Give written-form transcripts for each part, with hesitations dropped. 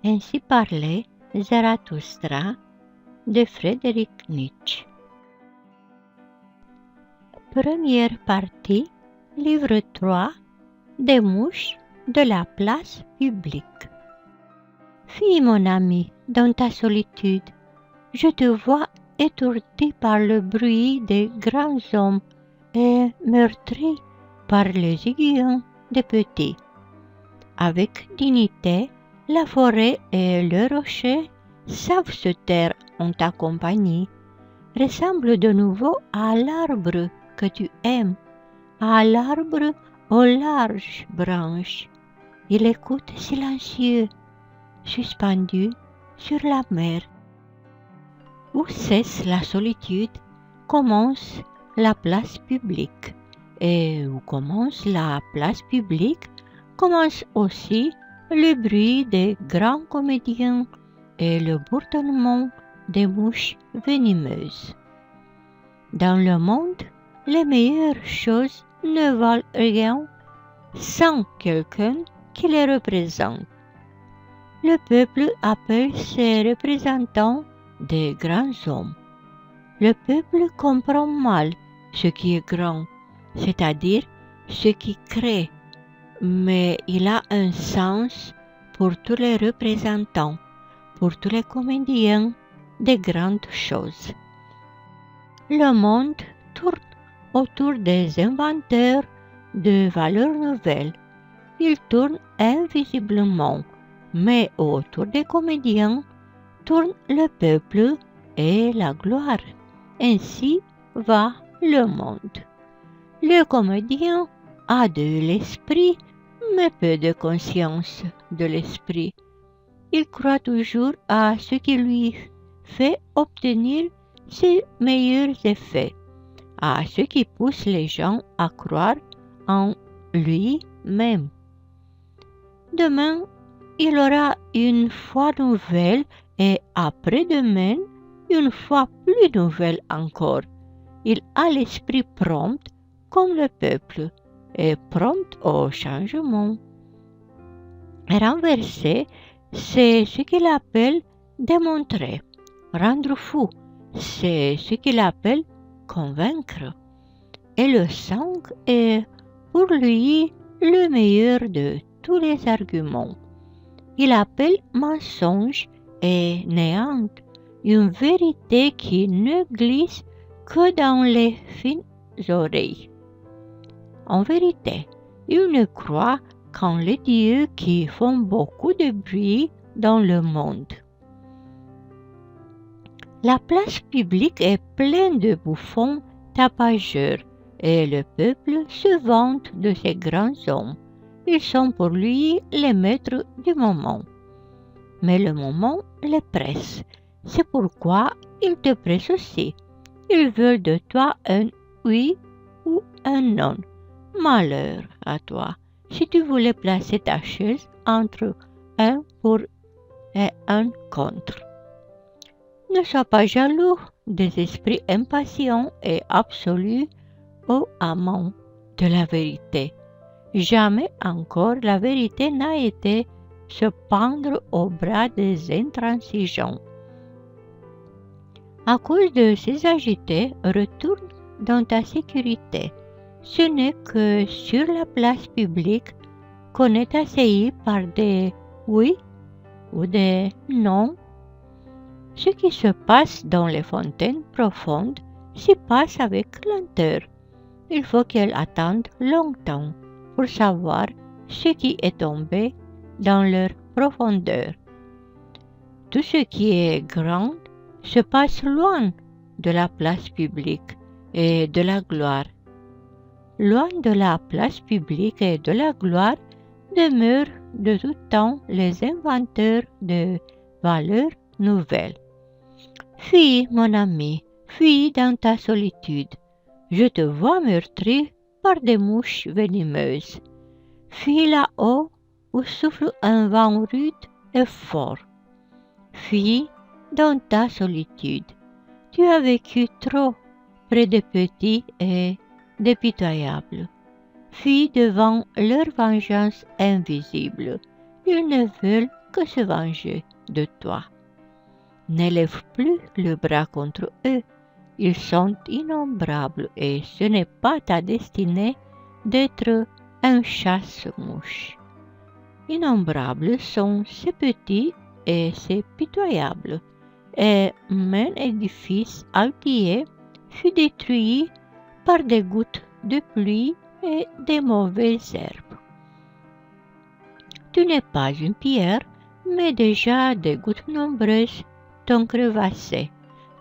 Ainsi parlait Zarathustra de Frédéric Nietzsche. Première partie, livre 3, des mouches de la place publique. Fuis, mon ami, dans ta solitude. Je te vois étourdi par le bruit des grands hommes et meurtri par les aiguillons des petits. Avec dignité, la forêt et le rocher savent se taire en ta compagnie, ressemblent de nouveau à l'arbre que tu aimes, à l'arbre aux larges branches. Il écoute silencieux, suspendu sur la mer. Où cesse la solitude, commence la place publique. Et où commence la place publique, commence aussi le bruit des grands comédiens et le bourdonnement des mouches venimeuses. Dans le monde, les meilleures choses ne valent rien sans quelqu'un qui les représente. Le peuple appelle ses représentants des grands hommes. Le peuple comprend mal ce qui est grand, c'est-à-dire ce qui crée, mais il a un sens pour tous les représentants, pour tous les comédiens des grandes choses. Le monde tourne autour des inventeurs de valeurs nouvelles. Il tourne invisiblement, mais autour des comédiens tourne le peuple et la gloire. Ainsi va le monde. Le comédien a de l'esprit, mais peu de conscience de l'esprit. Il croit toujours à ce qui lui fait obtenir ses meilleurs effets, à ce qui pousse les gens à croire en lui-même. Demain, il aura une foi nouvelle et après-demain, une foi plus nouvelle encore. Il a l'esprit prompt comme le peuple et prompt au changement. Renverser, c'est ce qu'il appelle démontrer. Rendre fou, c'est ce qu'il appelle convaincre. Et le sang est pour lui le meilleur de tous les arguments. Il appelle mensonge et néant une vérité qui ne glisse que dans les fines oreilles. En vérité, il ne croit qu'en les dieux qui font beaucoup de bruit dans le monde. La place publique est pleine de bouffons tapageurs et le peuple se vante de ces grands hommes. Ils sont pour lui les maîtres du moment. Mais le moment les presse. C'est pourquoi ils te pressent aussi. Ils veulent de toi un oui ou un non. Malheur à toi, si tu voulais placer ta chaise entre un pour et un contre. Ne sois pas jaloux des esprits impatients et absolus, ô amant de la vérité. Jamais encore la vérité n'a été se pendre au bras des intransigeants. À cause de ces agités, retourne dans ta sécurité. Ce n'est que sur la place publique qu'on est assailli par des oui ou des non. Ce qui se passe dans les fontaines profondes s'y passe avec lenteur. Il faut qu'elles attendent longtemps pour savoir ce qui est tombé dans leur profondeur. Tout ce qui est grand se passe loin de la place publique et de la gloire. Loin de la place publique et de la gloire demeurent de tout temps les inventeurs de valeurs nouvelles. Fuis, mon ami, fuis dans ta solitude. Je te vois meurtri par des mouches venimeuses. Fuis là-haut où souffle un vent rude et fort. Fuis dans ta solitude. Tu as vécu trop près des petits et des pitoyables. Fuis devant leur vengeance invisible. Ils ne veulent que se venger de toi. N'élève plus le bras contre eux. Ils sont innombrables et ce n'est pas ta destinée d'être un chasse-mouches. Innombrables sont ces petits et ces pitoyables, et mon édifice altier fut détruit par des gouttes de pluie et des mauvaises herbes. Tu n'es pas une pierre, mais déjà des gouttes nombreuses t'ont crevassé.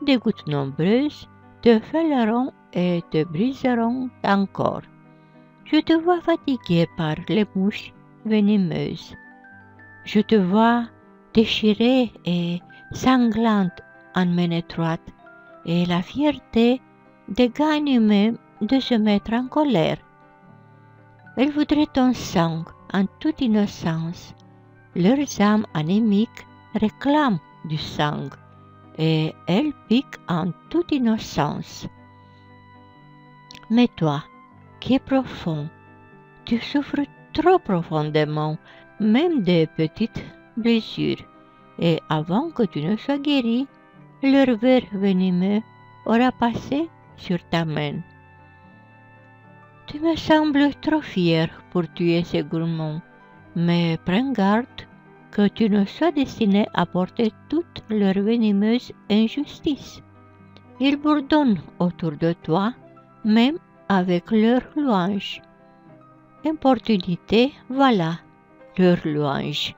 Des gouttes nombreuses te fêleront et te briseront encore. Je te vois fatigué par les mouches venimeuses. Je te vois déchirée et sanglante en main étroite, et la fierté des gars de se mettre en colère. Elles voudraient ton sang en toute innocence. Leurs âmes anémiques réclament du sang, et elles piquent en toute innocence. Mais toi, qui es profond, tu souffres trop profondément, même des petites blessures, et avant que tu ne sois guéri, leur ver venimeux aura passé sur ta main. Tu me sembles trop fier pour tuer ces gourmands, mais prends garde que tu ne sois destiné à porter toute leur venimeuse injustice. Ils bourdonnent autour de toi, même avec leurs louanges. Importunité, voilà leur louange.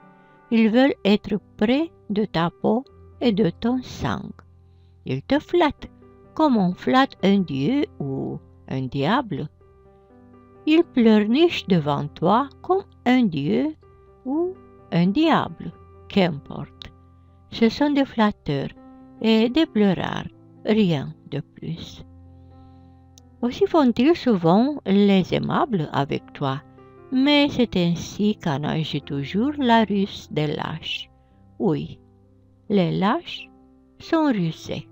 Ils veulent être près de ta peau et de ton sang. Ils te flattent comme on flatte un dieu ou un diable. Ils pleurnichent devant toi comme un dieu ou un diable, qu'importe. Ce sont des flatteurs et des pleurards, rien de plus. Aussi font-ils souvent les aimables avec toi, mais c'est ainsi qu'en agit toujours la ruse des lâches. Oui, les lâches sont rusés.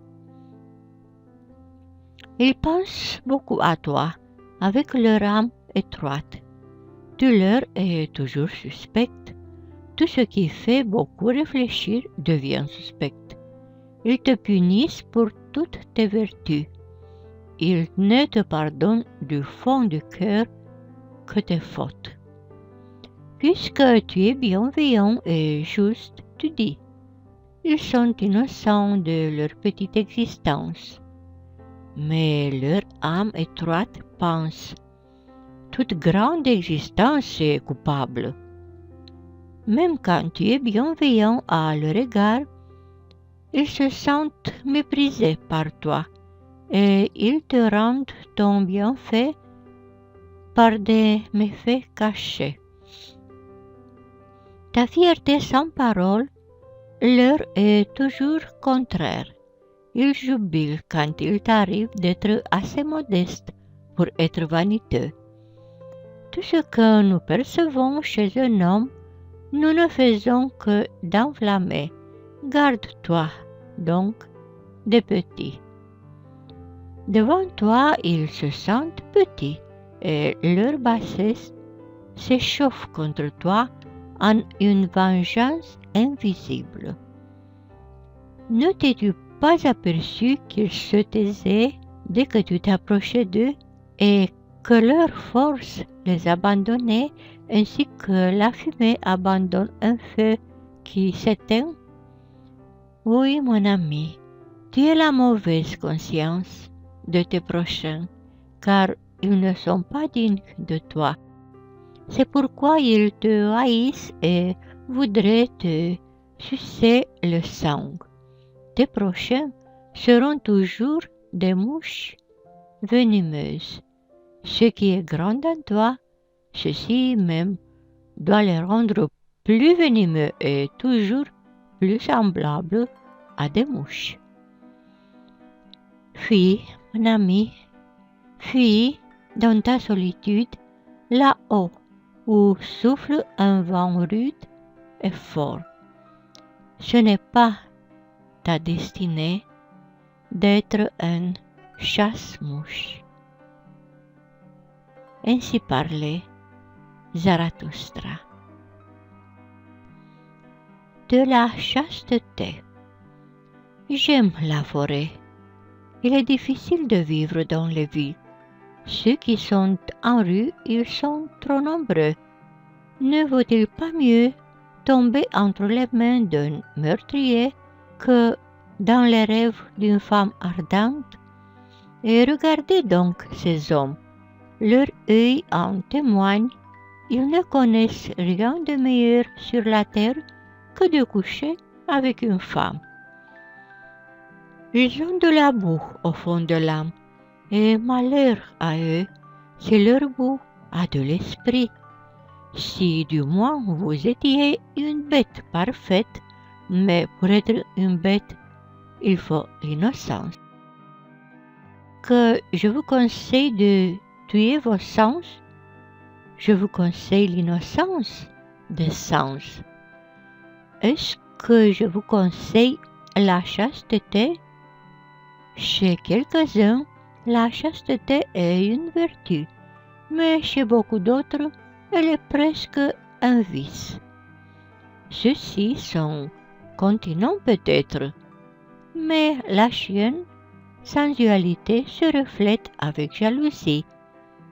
Ils pensent beaucoup à toi, avec leur âme étroite. Tu leur es toujours suspecte. Tout ce qui fait beaucoup réfléchir devient suspect. Ils te punissent pour toutes tes vertus. Ils ne te pardonnent du fond du cœur que tes fautes. Puisque tu es bienveillant et juste, tu dis, ils sont innocents de leur petite existence. Mais leur âme étroite pense, toute grande existence est coupable. Même quand tu es bienveillant à leur égard, ils se sentent méprisés par toi et ils te rendent ton bienfait par des méfaits cachés. Ta fierté sans parole leur est toujours contraire. Ils jubilent quand il t'arrive d'être assez modeste pour être vaniteux. Tout ce que nous percevons chez un homme, nous ne faisons que d'enflammer. Garde-toi donc des petits. Devant toi, ils se sentent petits et leur bassesse s'échauffe contre toi en une vengeance invisible. Ne t'es-tu pas aperçu qu'ils se taisaient dès que tu t'approchais d'eux et que leur force les abandonnait ainsi que la fumée abandonne un feu qui s'éteint? Oui, mon ami, tu es la mauvaise conscience de tes prochains, car ils ne sont pas dignes de toi. C'est pourquoi ils te haïssent et voudraient te sucer le sang. Tes prochains seront toujours des mouches venimeuses. Ce qui est grand en toi, ceci même doit les rendre plus venimeux et toujours plus semblables à des mouches. Fuis, mon ami, fuis dans ta solitude, là-haut, où souffle un vent rude et fort. Ce n'est pas ta destinée d'être un chasse-mouche. Ainsi parlait Zarathustra. de la chasteté. J'aime la forêt. Il est difficile de vivre dans les villes. Ceux qui sont en rue, ils sont trop nombreux. Ne vaut-il pas mieux tomber entre les mains d'un meurtrier que dans les rêves d'une femme ardente? Et regardez donc ces hommes. Leur œil en témoigne. Ils ne connaissent rien de meilleur sur la terre que de coucher avec une femme. Ils ont de la boue au fond de l'âme, et malheur à eux si leur boue a de l'esprit. Si du moins vous étiez une bête parfaite, mais pour être une bête, il faut l'innocence. Que je vous conseille de tuer vos sens, je vous conseille l'innocence des sens. Est-ce que je vous conseille la chasteté? Chez quelques-uns, la chasteté est une vertu, mais chez beaucoup d'autres, elle est presque un vice. Ceux-ci sont continents peut-être, mais la chienne, sensualité se reflète avec jalousie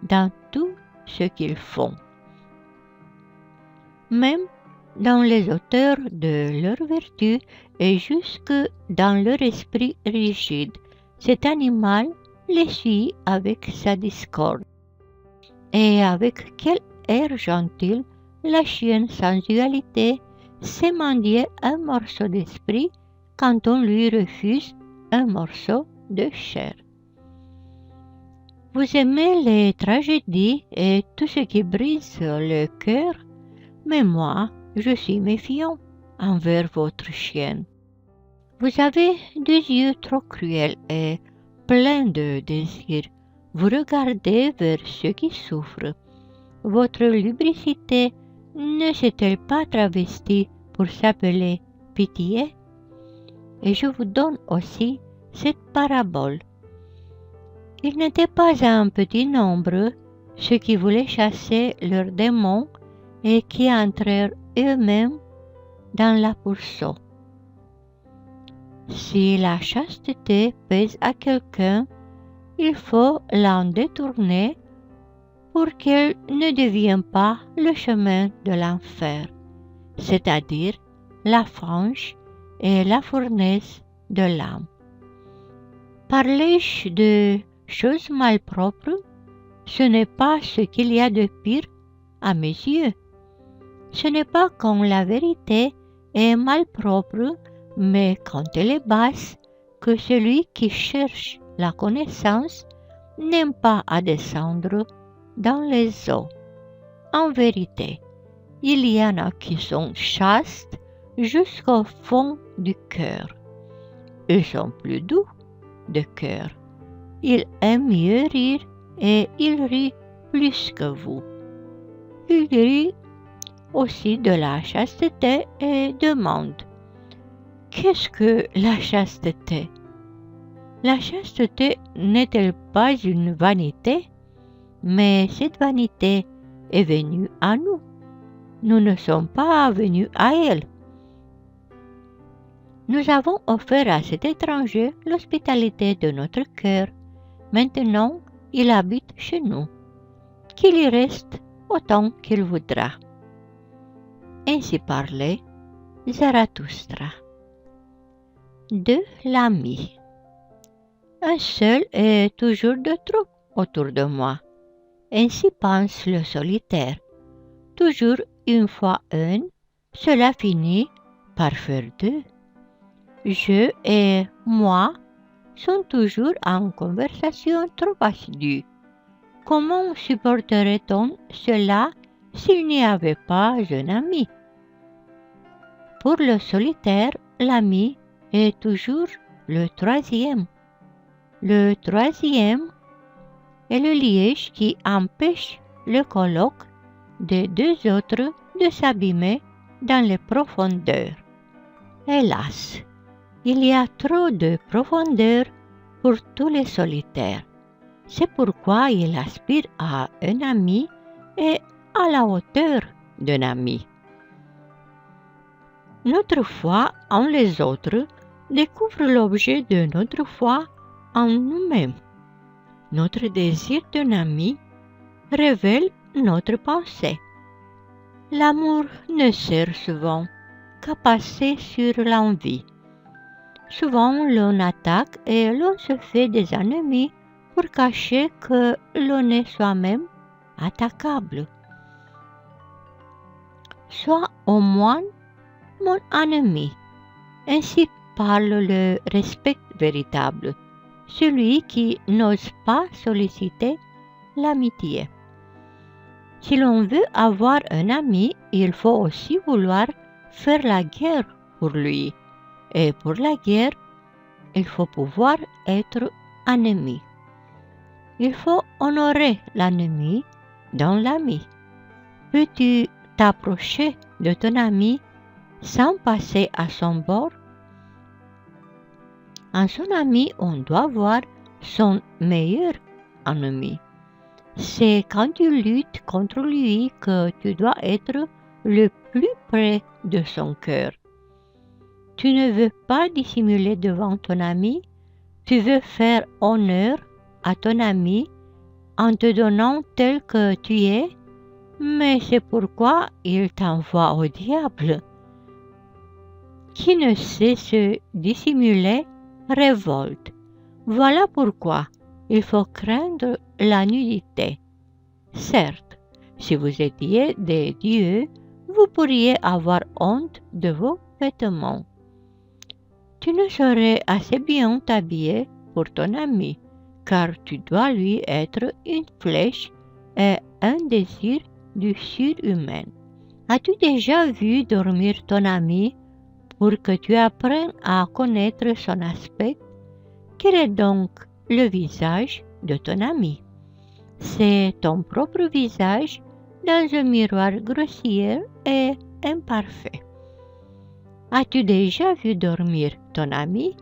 dans tout ce qu'ils font. Même dans les auteurs de leur vertu et jusque dans leur esprit rigide, cet animal les suit avec sa discorde. Et avec quel air gentil la chienne sensualité sait mendier un morceau d'esprit quand on lui refuse un morceau de chair. Vous aimez les tragédies et tout ce qui brise le cœur, mais moi, je suis méfiant envers votre chienne. Vous avez des yeux trop cruels et pleins de désirs. Vous regardez vers ceux qui souffrent. Votre lubricité ne s'est-elle pas travestie pour s'appeler pitié? Et je vous donne aussi cette parabole. Il n'était pas un petit nombre ceux qui voulaient chasser leurs démons et qui entrèrent eux-mêmes dans la pourceau. Si la chasteté pèse à quelqu'un, il faut l'en détourner pour qu'elle ne devienne pas le chemin de l'enfer, c'est-à-dire la fange et la fournaise de l'âme. Parler de choses malpropres, ce n'est pas ce qu'il y a de pire à mes yeux. Ce n'est pas quand la vérité est malpropre, mais quand elle est basse, que celui qui cherche la connaissance n'aime pas à descendre dans les eaux. En vérité, il y en a qui sont chastes jusqu'au fond du cœur. Eux sont plus doux de cœur. Ils aiment mieux rire et ils rient plus que vous. Ils rient aussi de la chasteté et demandent: qu'est-ce que la chasteté? La chasteté n'est-elle pas une vanité? Mais cette vanité est venue à nous. Nous ne sommes pas venus à elle. Nous avons offert à cet étranger l'hospitalité de notre cœur. Maintenant, il habite chez nous. Qu'il y reste autant qu'il voudra. Ainsi parlait Zarathustra. De l'ami. Un seul est toujours de trop autour de moi. Ainsi pense le solitaire. Toujours une fois un, cela finit par faire deux. Je et moi sont toujours en conversation trop assidue. Comment supporterait-on cela s'il n'y avait pas un ami? Pour le solitaire, l'ami est toujours le troisième. Le troisième est le liège qui empêche le colloque des deux autres de s'abîmer dans les profondeurs. Hélas, il y a trop de profondeur pour tous les solitaires. C'est pourquoi il aspire à un ami et à la hauteur d'un ami. Notre foi en les autres découvre l'objet de notre foi en nous-mêmes. Notre désir d'un ami révèle notre pensée. L'amour ne sert souvent qu'à passer sur l'envie. Souvent, l'on attaque et l'on se fait des ennemis pour cacher que l'on est soi-même attaquable. Sois au moins mon ennemi. Ainsi parle le respect véritable, celui qui n'ose pas solliciter l'amitié. Si l'on veut avoir un ami, il faut aussi vouloir faire la guerre pour lui. Et pour la guerre, il faut pouvoir être ennemi. Il faut honorer l'ennemi dans l'ami. Peux-tu t'approcher de ton ami sans passer à son bord? En son ami, on doit voir son meilleur ennemi. C'est quand tu luttes contre lui que tu dois être le plus près de son cœur. Tu ne veux pas dissimuler devant ton ami, tu veux faire honneur à ton ami en te donnant tel que tu es, mais c'est pourquoi il t'envoie au diable. Qui ne sait se dissimuler révolte. Voilà pourquoi il faut craindre la nudité. Certes, si vous étiez des dieux, vous pourriez avoir honte de vos vêtements. Tu ne serais assez bien t'habiller pour ton ami, car tu dois lui être une flèche et un désir du surhumain. As-tu déjà vu dormir ton ami pour que tu apprennes à connaître son aspect? Quel est donc le visage de ton ami? C'est ton propre visage dans un miroir grossier et imparfait. As-tu déjà vu dormir ton ami?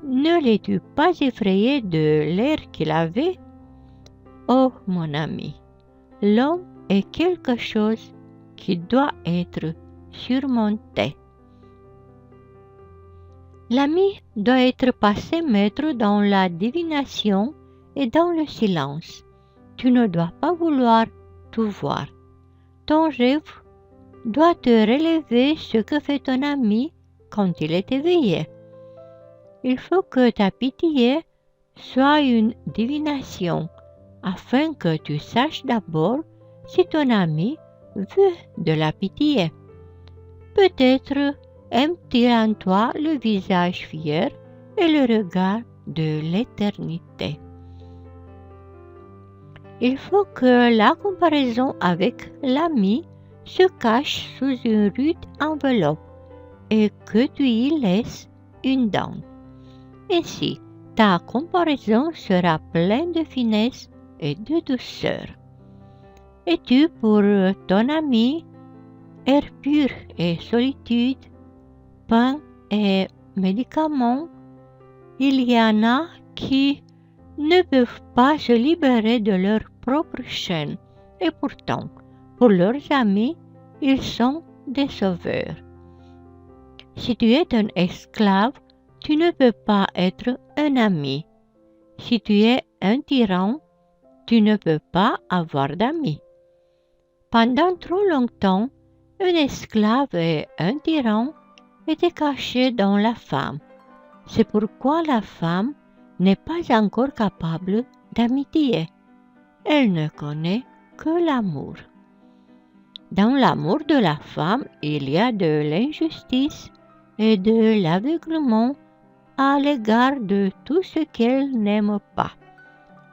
Ne l'es-tu pas effrayé de l'air qu'il avait? Oh mon ami, l'homme est quelque chose qui doit être surmonté. L'ami doit être passé maître dans la divination et dans le silence. Tu ne dois pas vouloir tout voir. Ton rêve doit te relever ce que fait ton ami quand il est éveillé. Il faut que ta pitié soit une divination, afin que tu saches d'abord si ton ami veut de la pitié. Peut-être aime-t-il en toi le visage fier et le regard de l'éternité. Il faut que la comparaison avec l'ami se cache sous une rude enveloppe et que tu y laisses une dent. Ainsi, ta comparaison sera pleine de finesse et de douceur. Es-tu pour ton ami air pur et solitude, pain et médicaments? Il y en a qui ne peuvent pas se libérer de leurs propres chaînes et pourtant, pour leurs amis, ils sont des sauveurs. Si tu es un esclave, tu ne peux pas être un ami. Si tu es un tyran, tu ne peux pas avoir d'amis. Pendant trop longtemps, un esclave et un tyran étaient cachés dans la femme. C'est pourquoi la femme n'est pas encore capable d'amitié. Elle ne connaît que l'amour. Dans l'amour de la femme, il y a de l'injustice et de l'aveuglement à l'égard de tout ce qu'elle n'aime pas.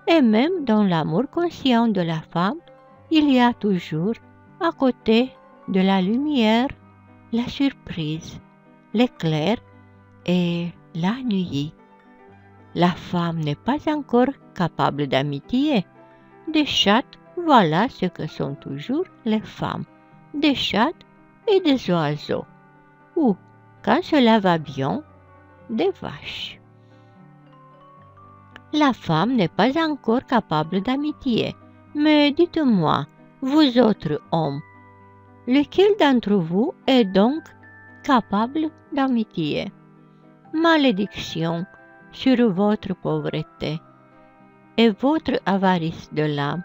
Et même dans l'amour conscient de la femme, il y a toujours, à côté de la lumière, la surprise, l'éclair et la nuit. La femme n'est pas encore capable d'amitié. Des chattes, voilà ce que sont toujours les femmes, des chattes et des oiseaux. Ou, quand cela va bien, des vaches. La femme n'est pas encore capable d'amitié, mais dites-moi, vous autres hommes, lequel d'entre vous est donc capable d'amitié. Malédiction sur votre pauvreté et votre avarice de l'âme.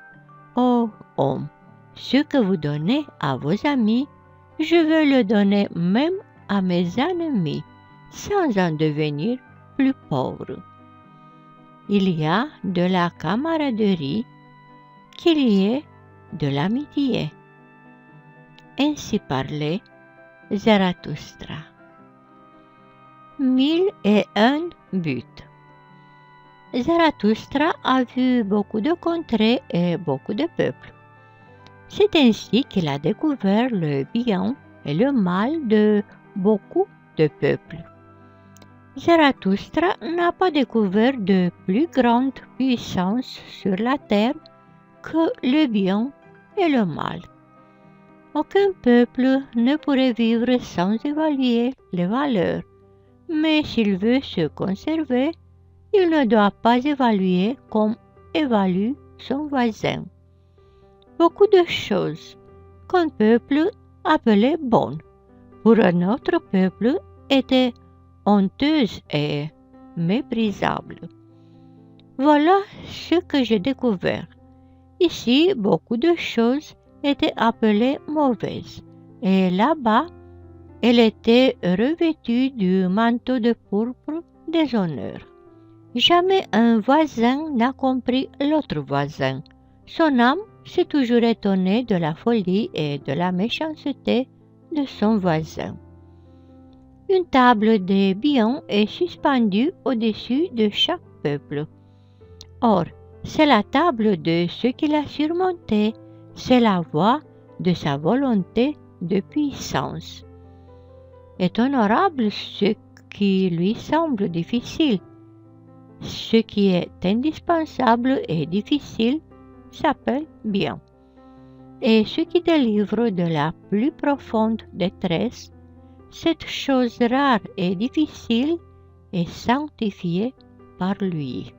Ô homme, ce que vous donnez à vos amis, je veux le donner même à mes ennemis, sans en devenir plus pauvre. Il y a de la camaraderie qu'il y ait de l'amitié. Ainsi parlait Zarathustra. 1001 buts. Zarathustra a vu beaucoup de contrées et beaucoup de peuples. C'est ainsi qu'il a découvert le bien et le mal de beaucoup de peuples. Zarathustra n'a pas découvert de plus grande puissance sur la terre que le bien et le mal. Aucun peuple ne pourrait vivre sans évaluer les valeurs, mais s'il veut se conserver, il ne doit pas évaluer comme évalue son voisin. Beaucoup de choses qu'un peuple appelait bonnes, pour un autre peuple étaient honteuses et méprisables. Voilà ce que j'ai découvert. Ici, beaucoup de choses étaient appelées mauvaises, et là-bas, elle était revêtue du manteau de pourpre des honneurs. Jamais un voisin n'a compris l'autre voisin. Son âme s'est toujours étonnée de la folie et de la méchanceté de son voisin. Une table de biens est suspendue au-dessus de chaque peuple. Or, c'est la table de ceux qui l'a surmonté, c'est la voix de sa volonté de puissance. Est honorable ce qui lui semble difficile. Ce qui est indispensable et difficile s'appelle bien. Et ce qui délivre de la plus profonde détresse, cette chose rare et difficile est sanctifiée par lui.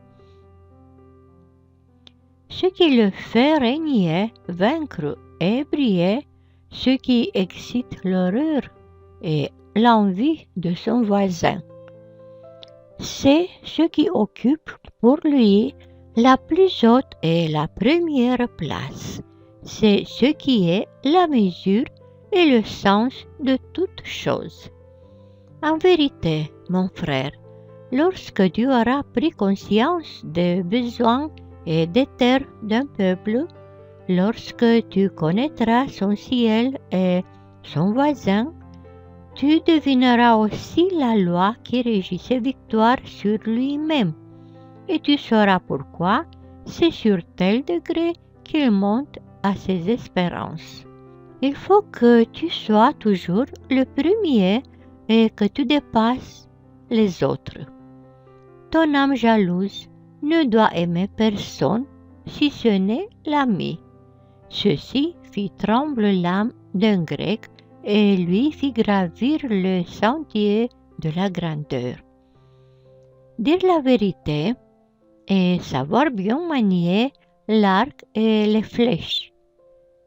Ce qui le fait régner, vaincre et briller, ce qui excite l'horreur et l'envie de son voisin. C'est ce qui occupe pour lui la plus haute et la première place. C'est ce qui est la mesure et le sens de toute chose. En vérité, mon frère, lorsque tu auras pris conscience des besoins et des terres d'un peuple, lorsque tu connaîtras son ciel et son voisin, tu devineras aussi la loi qui régit ses victoires sur lui-même, et tu sauras pourquoi c'est sur tel degré qu'il monte à ses espérances. Il faut que tu sois toujours le premier et que tu dépasses les autres. Ton âme jalouse ne doit aimer personne si ce n'est l'ami. Ceci fit trembler l'âme d'un Grec et lui fit gravir le sentier de la grandeur. Dire la vérité et savoir bien manier l'arc et les flèches.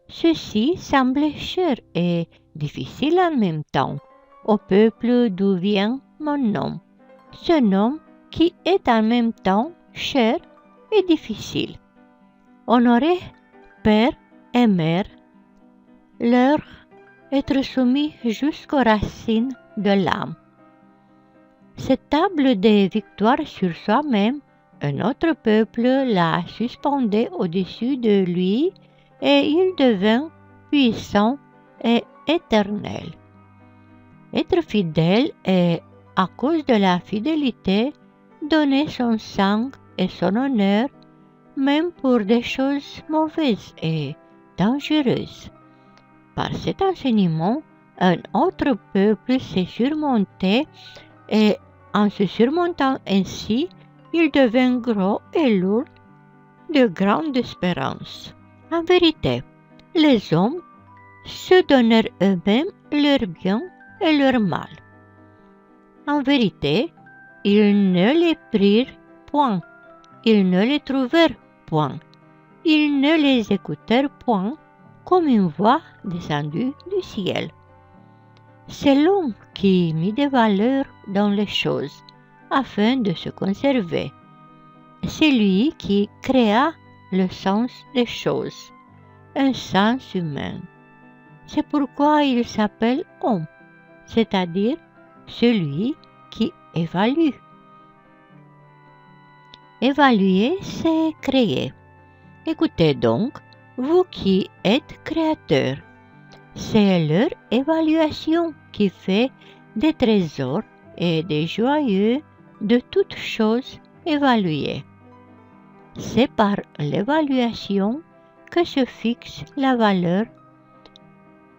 Ceci semblait cher et difficile en même temps au peuple d'où vient mon nom, ce nom qui est en même temps cher et difficile. Honorer père et mère, leur être soumis jusqu'aux racines de l'âme. Cette table des victoires sur soi-même, un autre peuple la suspendait au-dessus de lui et il devint puissant et éternel. Être fidèle et, à cause de la fidélité, donner son sang et son honneur, même pour des choses mauvaises et dangereuses. Par cet enseignement, un autre peuple s'est surmonté et en se surmontant ainsi, il devint gros et lourd de grande espérance. En vérité, les hommes se donnèrent eux-mêmes leur bien et leur mal. En vérité, ils ne les prirent point, ils ne les trouvèrent point, ils ne les écoutèrent point comme une voix descendue du ciel. C'est l'homme qui mit des valeurs dans les choses afin de se conserver. C'est lui qui créa le sens des choses, un sens humain. C'est pourquoi il s'appelle homme, c'est-à-dire celui qui évalue. Évaluer, c'est créer. Écoutez donc, vous qui êtes créateurs, c'est leur évaluation qui fait des trésors et des joyeux de toutes choses évaluées. C'est par l'évaluation que se fixe la valeur.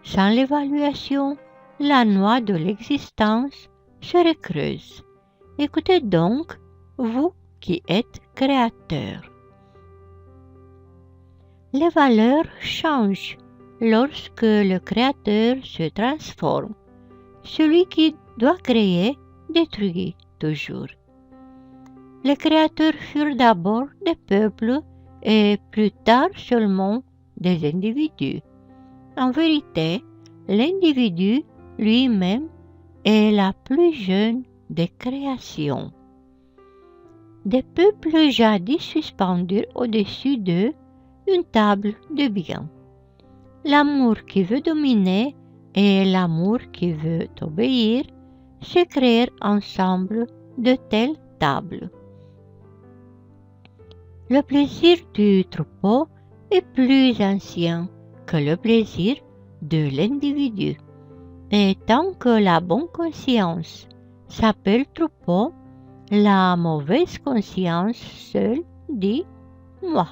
Sans l'évaluation, la noix de l'existence serait creuse. Écoutez donc, vous qui êtes créateurs. Les valeurs changent lorsque le créateur se transforme. Celui qui doit créer détruit toujours. Les créateurs furent d'abord des peuples et plus tard seulement des individus. En vérité, l'individu lui-même est la plus jeune des créations. Des peuples jadis suspendus au-dessus d'eux une table de bien. L'amour qui veut dominer et l'amour qui veut obéir se créèrent ensemble de telles tables. Le plaisir du troupeau est plus ancien que le plaisir de l'individu. Et tant que la bonne conscience s'appelle troupeau, la mauvaise conscience seule dit moi.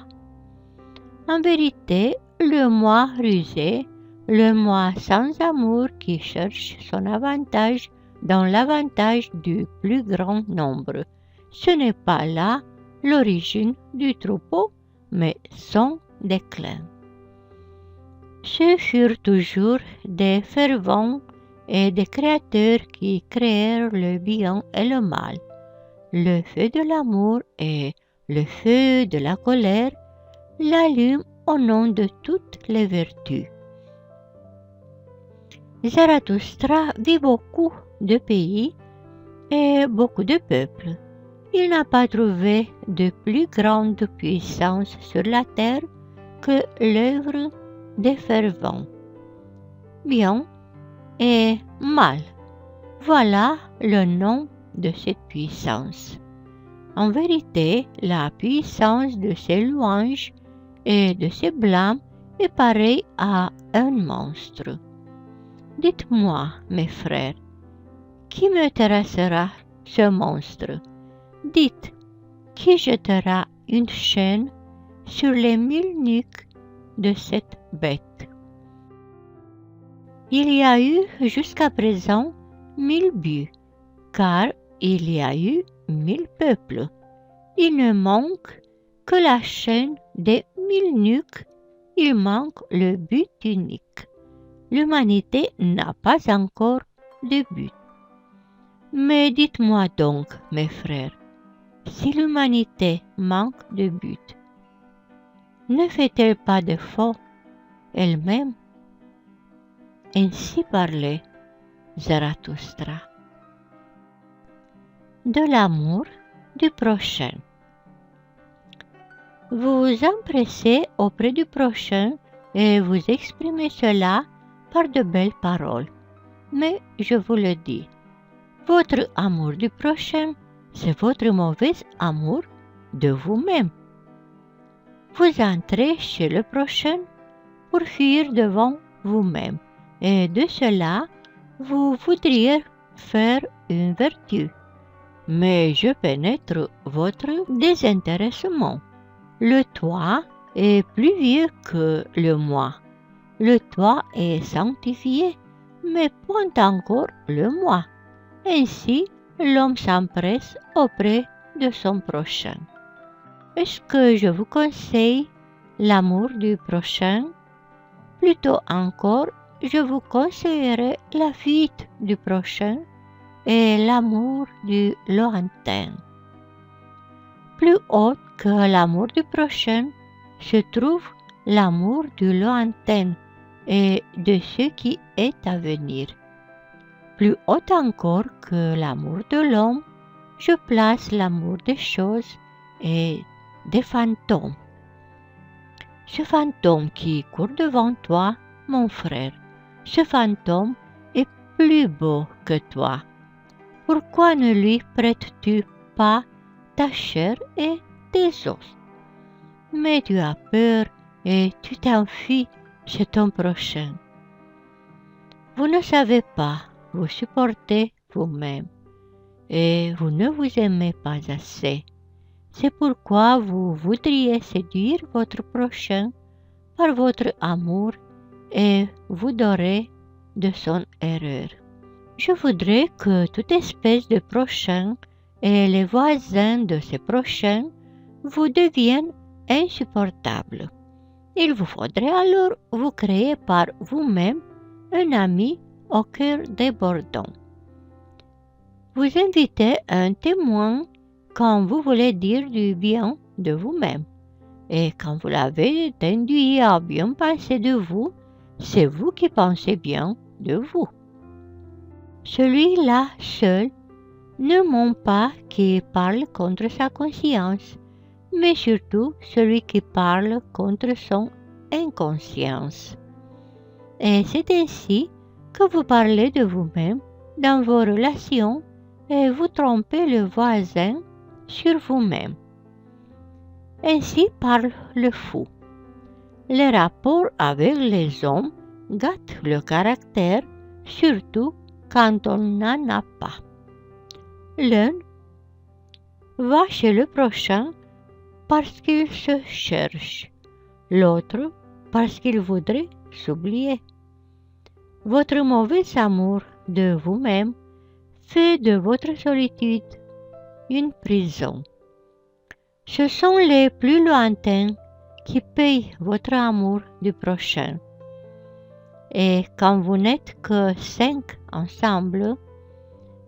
En vérité, le moi rusé, le moi sans amour qui cherche son avantage dans l'avantage du plus grand nombre, ce n'est pas là l'origine du troupeau, mais son déclin. Ce furent toujours des fervents et des créateurs qui créèrent le bien et le mal, le feu de l'amour et le feu de la colère, l'allument au nom de toutes les vertus. Zarathustra vit beaucoup de pays et beaucoup de peuples. Il n'a pas trouvé de plus grande puissance sur la terre que l'œuvre des fervents. Bien et mal, voilà le nom de cette puissance. En vérité, la puissance de ces louanges et de ces blâmes est pareille à un monstre. Dites-moi, mes frères, qui me terrassera ce monstre? Dites, qui jettera une chaîne sur les 1000 nuques de cette bête? Il y a eu jusqu'à présent 1000 buts, car il y a eu 1000 peuples. Il ne manque que la chaîne des 1000 nuques, il manque le but unique. L'humanité n'a pas encore de but. Mais dites-moi donc, mes frères, si l'humanité manque de but, ne fait-elle pas de faux elle-même? Ainsi parlait Zarathustra. De l'amour du prochain. Vous vous empressez auprès du prochain et vous exprimez cela par de belles paroles. Mais je vous le dis, votre amour du prochain, c'est votre mauvais amour de vous-même. Vous entrez chez le prochain pour fuir devant vous-même, et de cela, vous voudriez faire une vertu. Mais je pénètre votre désintéressement. Le toi est plus vieux que le moi. Le toi est sanctifié, mais point encore le moi. Ainsi, l'homme s'empresse auprès de son prochain. Est-ce que je vous conseille l'amour du prochain? Plutôt encore, je vous conseillerais la fuite du prochain et l'amour du lointain. Plus haut que l'amour du prochain se trouve l'amour du lointain et de ce qui est à venir. Plus haut encore que l'amour de l'homme, je place l'amour des choses et des fantômes. Ce fantôme qui court devant toi, mon frère, ce fantôme est plus beau que toi. Pourquoi ne lui prêtes-tu pas ta chair et tes os? Mais tu as peur et tu t'enfuis chez ton prochain. Vous ne savez pas vous supporter vous-même et vous ne vous aimez pas assez. C'est pourquoi vous voudriez séduire votre prochain par votre amour et vous dorez de son erreur. Je voudrais que toute espèce de prochain et les voisins de ces prochains vous deviennent insupportables. Il vous faudrait alors vous créer par vous-même un ami au cœur débordant. Vous invitez un témoin quand vous voulez dire du bien de vous-même. Et quand vous l'avez induit à bien penser de vous, c'est vous qui pensez bien de vous. Celui-là seul ne ment pas qui parle contre sa conscience, mais surtout celui qui parle contre son inconscience. Et c'est ainsi que vous parlez de vous-même dans vos relations et vous trompez le voisin sur vous-même. Ainsi parle le fou. Les rapports avec les hommes gâtent le caractère, surtout quand on n'en a pas. L'un va chez le prochain parce qu'il se cherche, l'autre parce qu'il voudrait s'oublier. Votre mauvais amour de vous-même fait de votre solitude une prison. Ce sont les plus lointains qui payent votre amour du prochain. Et quand vous n'êtes que 5 ensemble,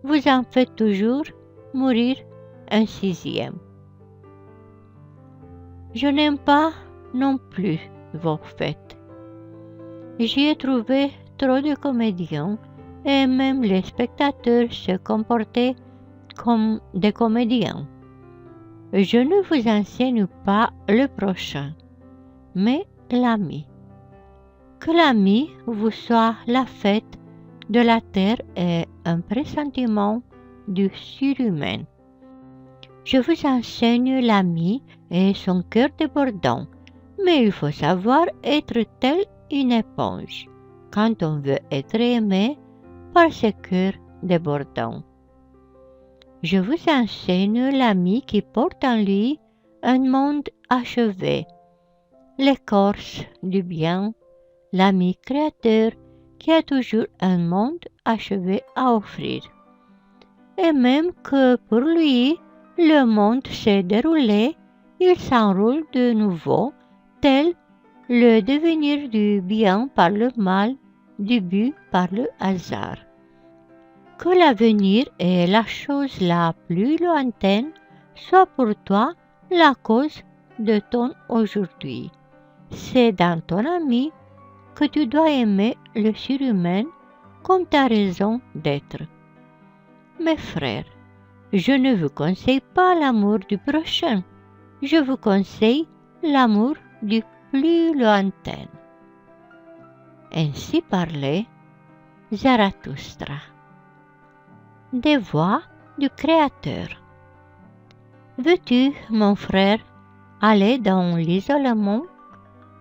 vous en faites toujours mourir un 6e. Je n'aime pas non plus vos fêtes. J'y ai trouvé trop de comédiens et même les spectateurs se comportaient comme des comédiens. Je ne vous enseigne pas le prochain, mais l'ami. Que l'ami vous soit la fête de la terre et un pressentiment du surhumain. Je vous enseigne l'ami et son cœur débordant, mais il faut savoir être telle une éponge quand on veut être aimé par ce cœur débordant. Je vous enseigne l'ami qui porte en lui un monde achevé, l'écorce du bien, l'ami créateur qui a toujours un monde achevé à offrir. Et même que pour lui, le monde s'est déroulé, il s'enroule de nouveau, tel le devenir du bien par le mal, du but par le hasard. Que l'avenir est la chose la plus lointaine, soit pour toi la cause de ton aujourd'hui. C'est dans ton ami que tu dois aimer le surhumain comme ta raison d'être. Mes frères, je ne vous conseille pas l'amour du prochain, je vous conseille l'amour du plus lointain. Ainsi parlait Zarathustra. Des voix du Créateur. Veux-tu, mon frère, aller dans l'isolement?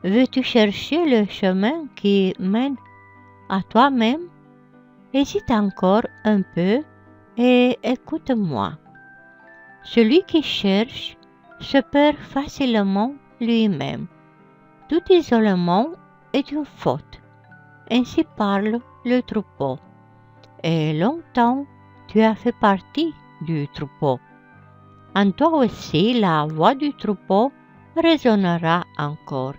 Veux-tu chercher le chemin qui mène à toi-même? Hésite encore un peu et écoute-moi. Celui qui cherche se perd facilement lui-même. Tout isolement est une faute. Ainsi parle le troupeau. Et longtemps, tu as fait partie du troupeau. En toi aussi, la voix du troupeau résonnera encore.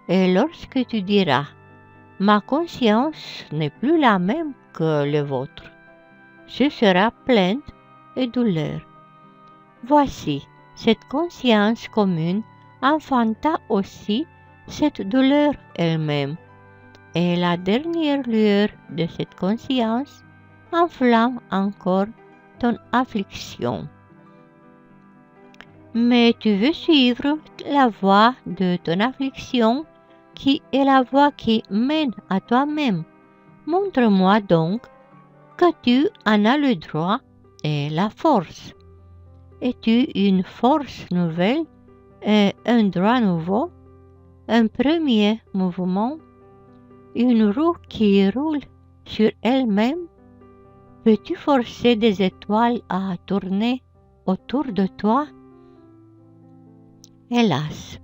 Et lorsque tu diras « Ma conscience n'est plus la même que le vôtre », ce sera plainte et douleur. Voici, cette conscience commune enfanta aussi cette douleur elle-même. Et la dernière lueur de cette conscience enflamme encore ton affliction. Mais tu veux suivre la voie de ton affliction, qui est la voie qui mène à toi-même. Montre-moi donc que tu en as le droit et la force. Es-tu une force nouvelle et un droit nouveau, un premier mouvement, une roue qui roule sur elle-même? Peux-tu forcer des étoiles à tourner autour de toi? Hélas,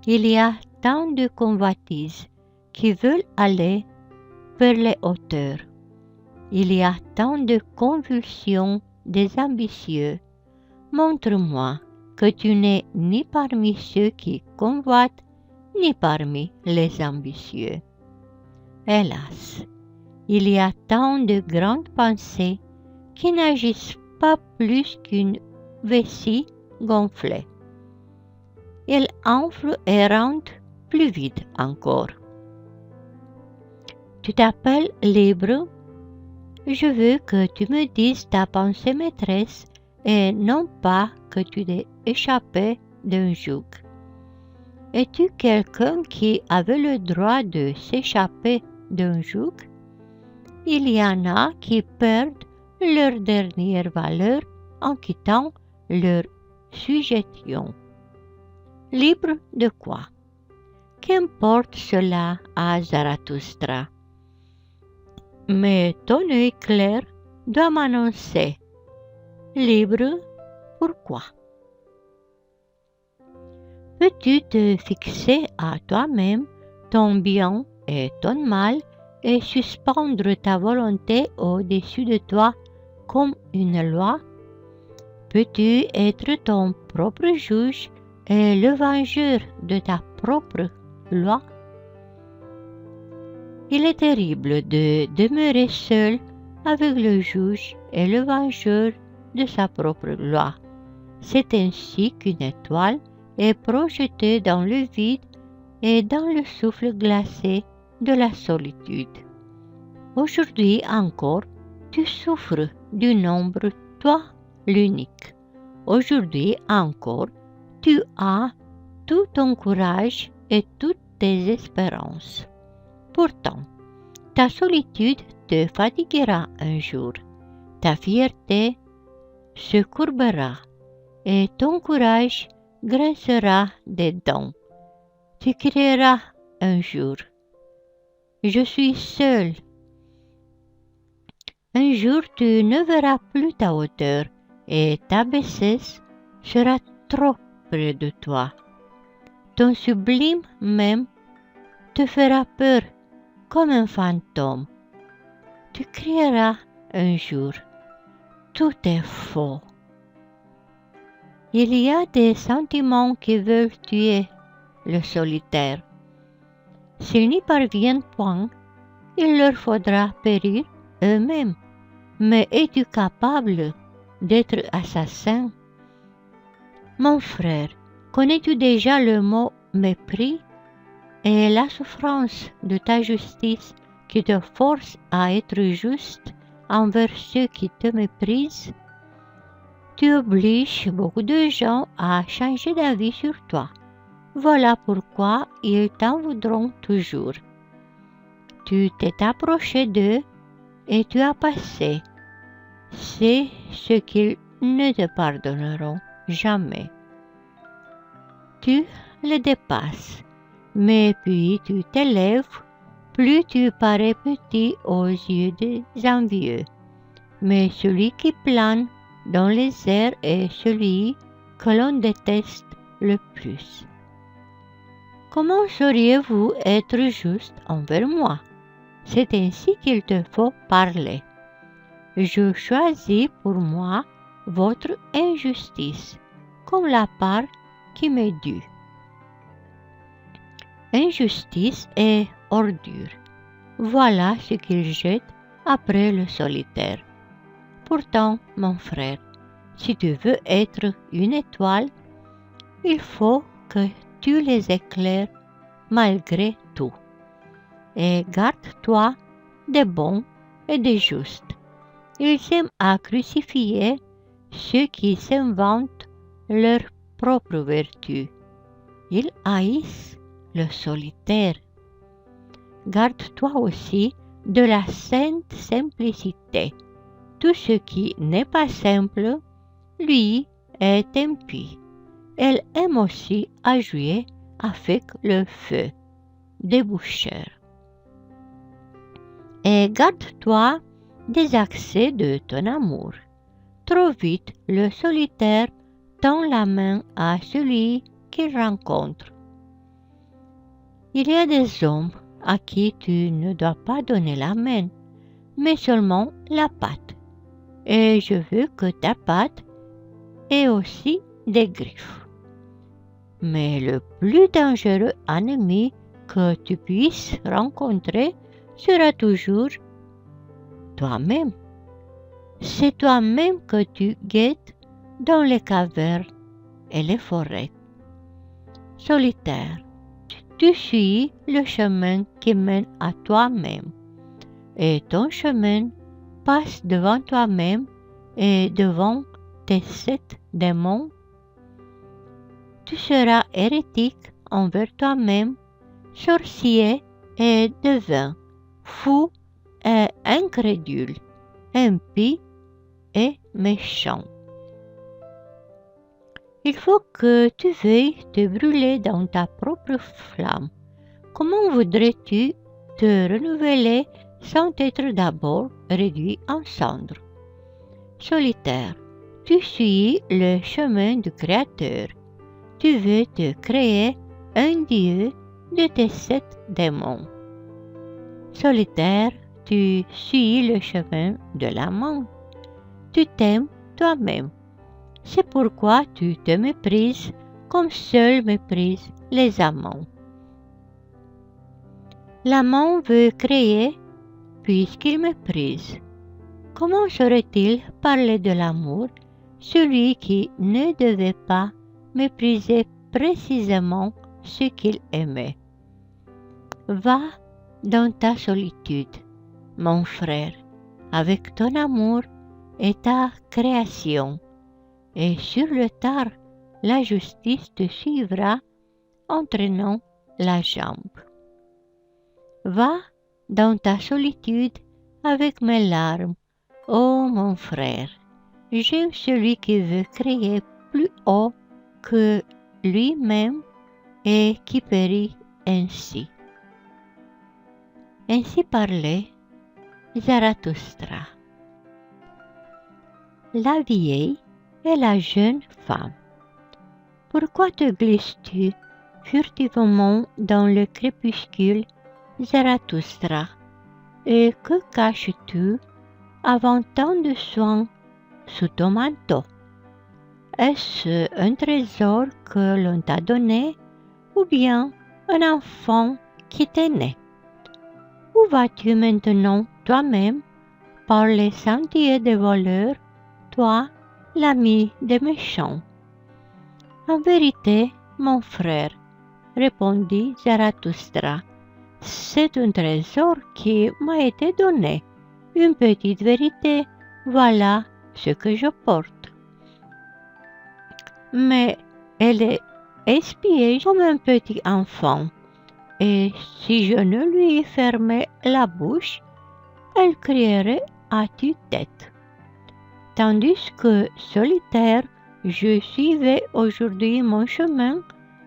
il y a tant de convoitises qui veulent aller vers les hauteurs. Il y a tant de convulsions des ambitieux. Montre-moi que tu n'es ni parmi ceux qui convoitent, ni parmi les ambitieux. Hélas, il y a tant de grandes pensées qui n'agissent pas plus qu'une vessie gonflée. Elles enflent et rendent plus vide encore. Tu t'appelles libre? Je veux que tu me dises ta pensée maîtresse et non pas que tu t'es échappé d'un joug. Es-tu quelqu'un qui avait le droit de s'échapper d'un joug? Il y en a qui perdent leur dernière valeur en quittant leur sujétion. Libre de quoi? Qu'importe cela à Zarathustra? Mais ton œil clair doit m'annoncer. Libre, pourquoi? Peux-tu te fixer à toi-même ton bien et ton mal et suspendre ta volonté au-dessus de toi comme une loi? Peux-tu être ton propre juge et le vengeur de ta propre loi? Il est terrible de demeurer seul avec le juge et le vengeur de sa propre loi. C'est ainsi qu'une étoile est projetée dans le vide et dans le souffle glacé de la solitude. Aujourd'hui encore, tu souffres du nombre, toi l'unique. Aujourd'hui encore, tu as tout ton courage et toutes tes espérances. Pourtant, ta solitude te fatiguera un jour, ta fierté se courbera et ton courage grincera des dents. Tu crieras un jour, je suis seul. Un jour tu ne verras plus ta hauteur et ta bassesse sera trop près de toi. Ton sublime même te fera peur comme un fantôme. Tu crieras un jour, tout est faux. Il y a des sentiments qui veulent tuer le solitaire. S'ils n'y parviennent point, il leur faudra périr eux-mêmes. Mais es-tu capable d'être assassin? Mon frère, connais-tu déjà le mot mépris et la souffrance de ta justice qui te force à être juste envers ceux qui te méprisent? Tu obliges beaucoup de gens à changer d'avis sur toi. Voilà pourquoi ils t'en voudront toujours. Tu t'es approché d'eux et tu as passé. C'est ce qu'ils ne te pardonneront jamais. Tu les dépasses, mais puis tu t'élèves, plus tu parais petit aux yeux des envieux. Mais celui qui plane dans les airs est celui que l'on déteste le plus. Comment sauriez-vous être juste envers moi? C'est ainsi qu'il te faut parler. Je choisis pour moi votre injustice comme la part qui m'est due. Injustice et ordure, voilà ce qu'il jette après le solitaire. Pourtant, mon frère, si tu veux être une étoile, il faut que tu les éclaires malgré tout. Et garde-toi des bons et des justes. Ils aiment à crucifier ceux qui s'inventent leur propre vertu. Ils haïssent le solitaire. Garde-toi aussi de la sainte simplicité. Tout ce qui n'est pas simple, lui, est impie. Elle aime aussi à jouer avec le feu, déboucheur. Et garde-toi des accès de ton amour. Trop vite, le solitaire tend la main à celui qu'il rencontre. Il y a des hommes à qui tu ne dois pas donner la main, mais seulement la patte. Et je veux que ta patte ait aussi des griffes. Mais le plus dangereux ennemi que tu puisses rencontrer sera toujours toi-même. C'est toi-même que tu guettes dans les cavernes et les forêts. Solitaire, tu suis le chemin qui mène à toi-même, et ton chemin passe devant toi-même et devant tes 7 démons. Tu seras hérétique envers toi-même, sorcier et devin, fou et incrédule, impie et méchant. Il faut que tu veuilles te brûler dans ta propre flamme. Comment voudrais-tu te renouveler sans être d'abord réduit en cendres? Solitaire, tu suis le chemin du Créateur. Tu veux te créer un Dieu de tes 7 démons. Solitaire, tu suis le chemin de l'amant. Tu t'aimes toi-même. C'est pourquoi tu te méprises comme seuls méprisent les amants. L'amant veut créer puisqu'il méprise. Comment saurait-il parler de l'amour, celui qui ne devait pas mépriser précisément ce qu'il aimait? Va dans ta solitude, mon frère, avec ton amour et ta création, et sur le tard, la justice te suivra en traînant la jambe. Va dans ta solitude avec mes larmes, ô mon frère. J'aime celui qui veut créer plus haut que lui-même et qui périt ainsi. Ainsi parlait Zarathustra. La vieille et la jeune femme. Pourquoi te glisses-tu furtivement dans le crépuscule, Zarathustra, et que caches-tu avant tant de soins sous ton manteau? Est-ce un trésor que l'on t'a donné ou bien un enfant qui t'est né? Où vas-tu maintenant toi-même par les sentiers des voleurs, toi, l'ami des méchants? En vérité, mon frère, répondit Zarathustra, c'est un trésor qui m'a été donné. Une petite vérité, voilà ce que je porte. Mais elle est espiée comme un petit enfant, et si je ne lui fermais la bouche, elle crierait à tue-tête. Tandis que solitaire, je suivais aujourd'hui mon chemin,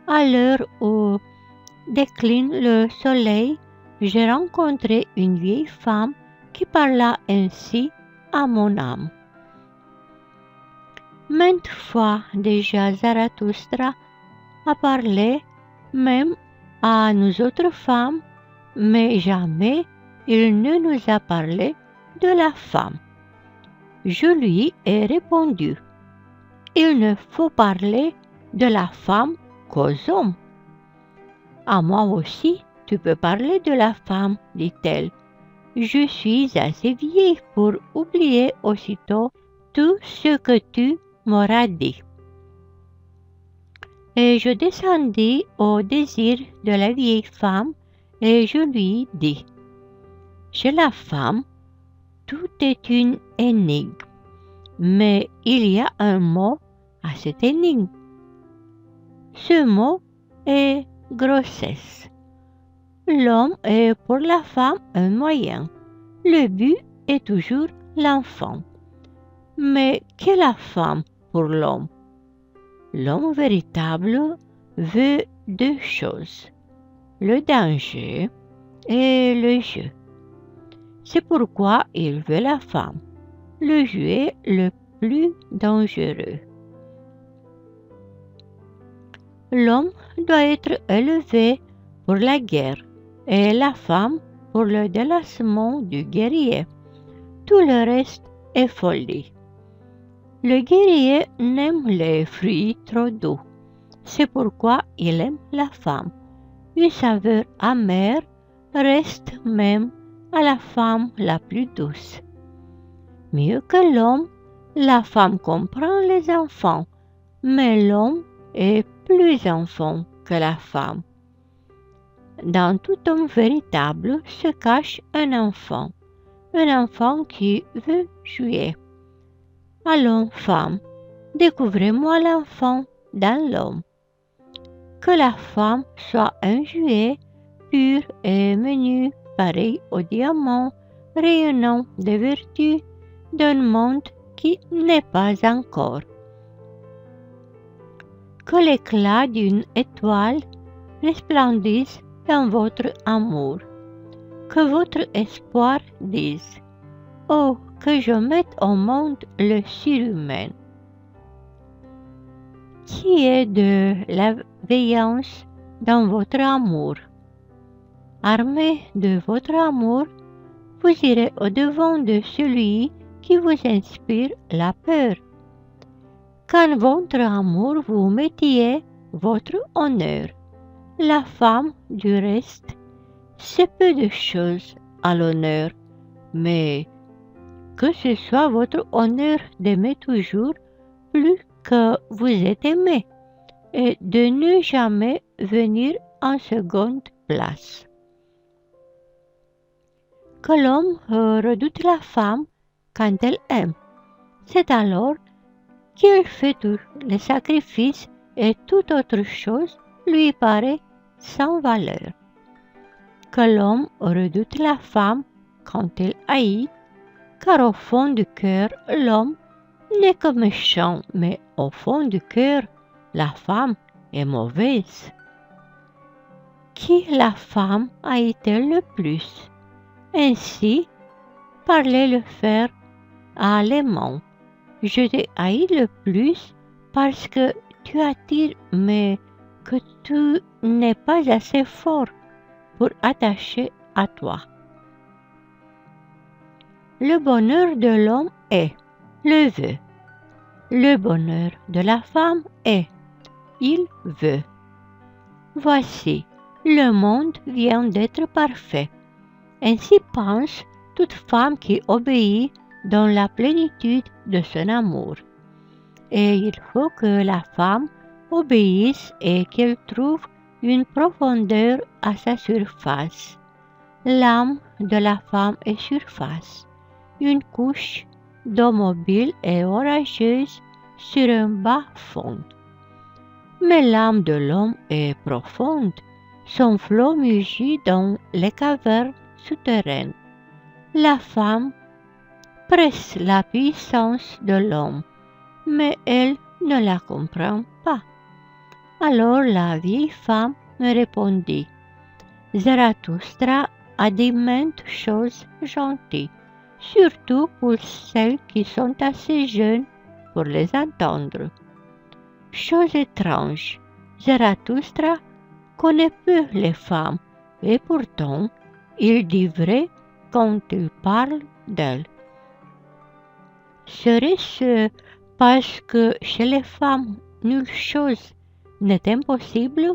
à l'heure où décline le soleil, j'ai rencontré une vieille femme qui parla ainsi à mon âme. Maintes fois déjà Zarathustra a parlé même à nous autres femmes, mais jamais il ne nous a parlé de la femme. Je lui ai répondu, il ne faut parler de la femme qu'aux hommes. À moi aussi, tu peux parler de la femme, dit-elle. Je suis assez vieille pour oublier aussitôt tout ce que tu m'auras dit. Et je descendis au désir de la vieille femme et je lui dis, chez la femme, tout est une énigme. Mais il y a un mot à cette énigme. Ce mot est grossesse. L'homme est pour la femme un moyen. Le but est toujours l'enfant. Mais qu'est la femme pour l'homme? L'homme véritable veut deux choses, le danger et le jeu. C'est pourquoi il veut la femme, le jouet le plus dangereux. L'homme doit être élevé pour la guerre et la femme pour le délassement du guerrier. Tout le reste est folie. Le guerrier n'aime les fruits trop doux. C'est pourquoi il aime la femme. Une saveur amère reste même à la femme la plus douce. Mieux que l'homme, la femme comprend les enfants, mais l'homme est plus enfant que la femme. Dans tout homme véritable se cache un enfant qui veut jouer. Allons, femme, découvrez-moi l'enfant dans l'homme. Que la femme soit un jouet pur et menu, pareil au diamant, rayonnant de vertu d'un monde qui n'est pas encore. Que l'éclat d'une étoile resplendisse dans votre amour. Que votre espoir dise « Oh, que je mette au monde le surhumain !» Qui est de la veillance dans votre amour. Armé de votre amour, vous irez au-devant de celui qui vous inspire la peur. Quand votre amour vous mettiez votre honneur, la femme, du reste, c'est peu de choses à l'honneur, mais que ce soit votre honneur d'aimer toujours plus que vous êtes aimé et de ne jamais venir en seconde place. Que l'homme redoute la femme quand elle aime. C'est alors qu'il fait tous les sacrifices et toute autre chose lui paraît sans valeur. Que l'homme redoute la femme quand elle haït, car au fond du cœur, l'homme n'est que méchant, mais au fond du cœur, la femme est mauvaise. Qui la femme haït-elle le plus? Ainsi, parlait le fer à l'aimant. Je te haïs le plus parce que tu attires, mais que tu n'es pas assez fort pour attacher à toi. Le bonheur de l'homme est le veut. Le bonheur de la femme est il veut. Voici, le monde vient d'être parfait. Ainsi pense toute femme qui obéit dans la plénitude de son amour. Et il faut que la femme obéisse et qu'elle trouve une profondeur à sa surface. L'âme de la femme est surface, une couche d'eau mobile et orageuse sur un bas fond. Mais l'âme de l'homme est profonde, son flot mugit dans les cavernes souterraines. La femme presse la puissance de l'homme, mais elle ne la comprend pas. Alors la vieille femme me répondit, Zarathustra a dit maintes choses gentilles, surtout pour celles qui sont assez jeunes pour les entendre. Chose étrange, Zarathustra connaît peu les femmes, et pourtant il dit vrai quand il parle d'elles. Serait-ce parce que chez les femmes nulle chose n'est impossible?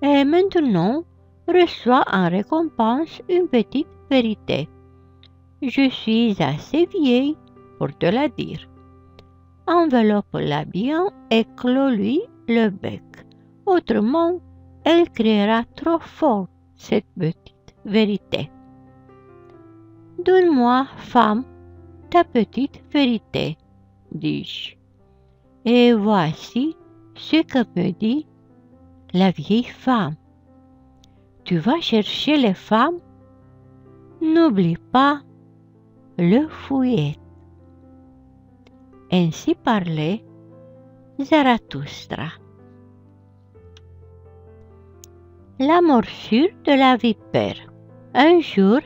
Et maintenant, reçois en récompense une petite vérité. Je suis assez vieille pour te la dire. Enveloppe-la bien et clôt-lui le bec. Autrement, elle criera trop fort cette petite vérité. Donne-moi, femme, ta petite vérité, dis-je. Et voici ce que me dit la vieille femme. Tu vas chercher les femmes? N'oublie pas le fouet. Ainsi parlait Zarathustra. La morsure de la vipère. Un jour,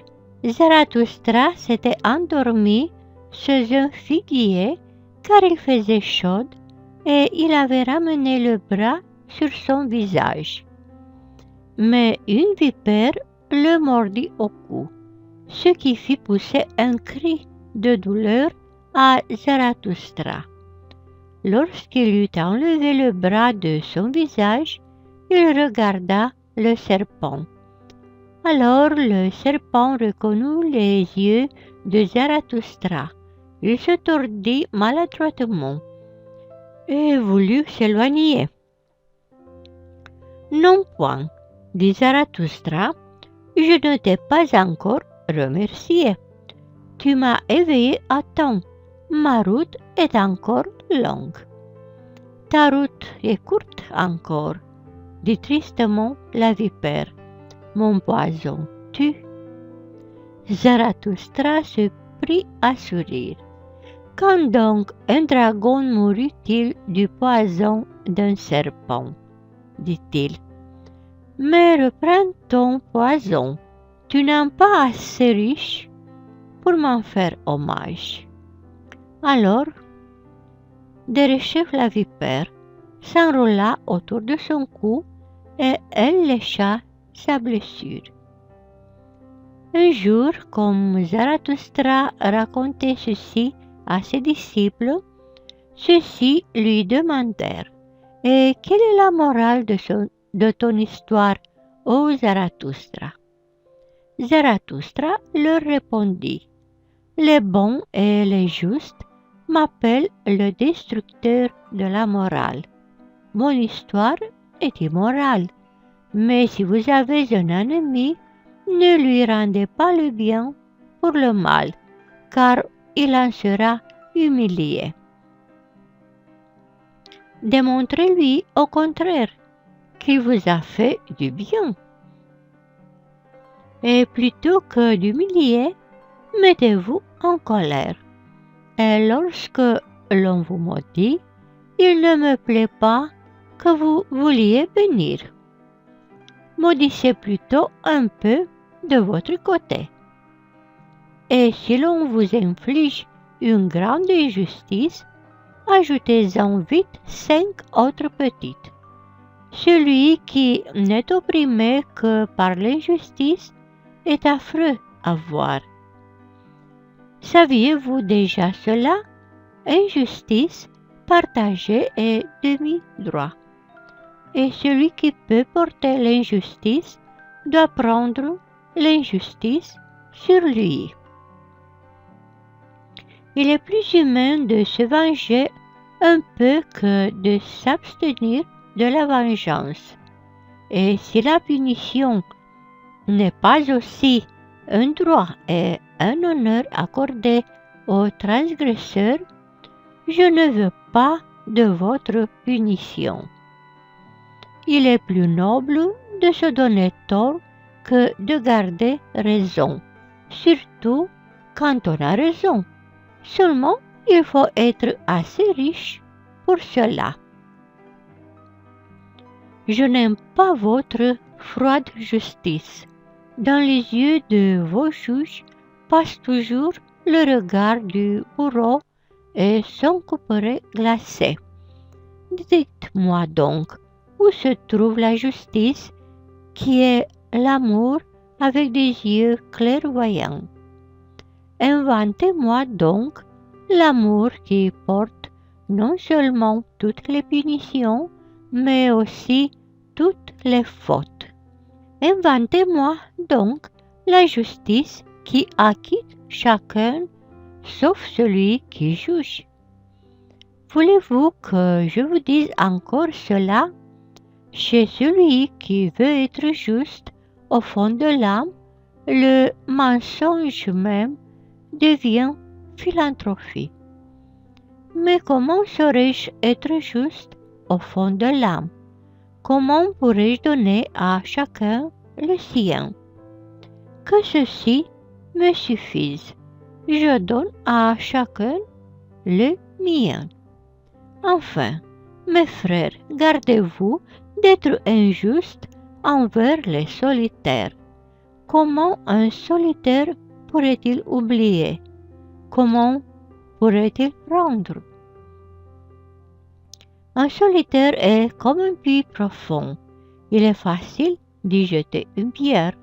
Zarathustra s'était endormi sous un figuier car il faisait chaud et il avait ramené le bras sur son visage. Mais une vipère le mordit au cou, ce qui fit pousser un cri de douleur à Zarathustra. Lorsqu'il eut enlevé le bras de son visage, il regarda le serpent. Alors le serpent reconnut les yeux de Zarathustra. Il se tordit maladroitement et voulut s'éloigner. Non point, dit Zarathustra, je ne t'ai pas encore remercié. Tu m'as éveillé à temps. Ma route est encore longue. Ta route est courte encore, dit tristement la vipère. Mon poison tue. Zarathustra se prit à sourire. Quand donc un dragon mourut-il du poison d'un serpent, dit-il. Mais reprends ton poison. Tu n'es pas assez riche pour m'en faire hommage. Alors, derechef la vipère s'enroula autour de son cou et elle lécha sa blessure. Un jour, comme Zarathustra racontait ceci à ses disciples, ceux-ci lui demandèrent « Et quelle est la morale de ton histoire, ô Zarathustra ?» Zarathustra leur répondit « Les bons et les justes m'appellent le destructeur de la morale. Mon histoire est immorale, mais si vous avez un ennemi, ne lui rendez pas le bien pour le mal, car il en sera humilié. Démontrez-lui au contraire qu'il vous a fait du bien. Et plutôt que d'humilier, mettez-vous en colère. Et lorsque l'on vous maudit, il ne me plaît pas que vous vouliez venir. Maudissez plutôt un peu de votre côté. Et si l'on vous inflige une grande injustice, ajoutez-en vite 5 autres petites. Celui qui n'est opprimé que par l'injustice est affreux à voir. Saviez-vous déjà cela? Injustice, partagée et demi-droit. Et celui qui peut porter l'injustice doit prendre l'injustice sur lui. Il est plus humain de se venger un peu que de s'abstenir de la vengeance. Et si la punition n'est pas aussi un droit et un honneur accordé aux transgresseurs, je ne veux pas de votre punition. Il est plus noble de se donner tort que de garder raison, surtout quand on a raison. Seulement, il faut être assez riche pour cela. Je n'aime pas votre froide justice. Dans les yeux de vos juges passe toujours le regard du bourreau et son couperet glacé. Dites-moi donc, où se trouve la justice, qui est l'amour avec des yeux clairvoyants? Inventez-moi donc l'amour qui porte non seulement toutes les punitions, mais aussi toutes les fautes. Inventez-moi donc la justice qui acquitte chacun, sauf celui qui juge. Voulez-vous que je vous dise encore cela? Chez celui qui veut être juste, au fond de l'âme, le mensonge même devient philanthropie. Mais comment saurais-je être juste au fond de l'âme? Comment pourrais-je donner à chacun le sien? Que ceci me suffise. Je donne à chacun le mien. Enfin, mes frères, gardez-vous d'être injustes envers les solitaires. Comment un solitaire pourrait-il oublier? Comment pourrait-il rendre? Un solitaire est comme un puits profond. Il est facile d'y jeter une pierre,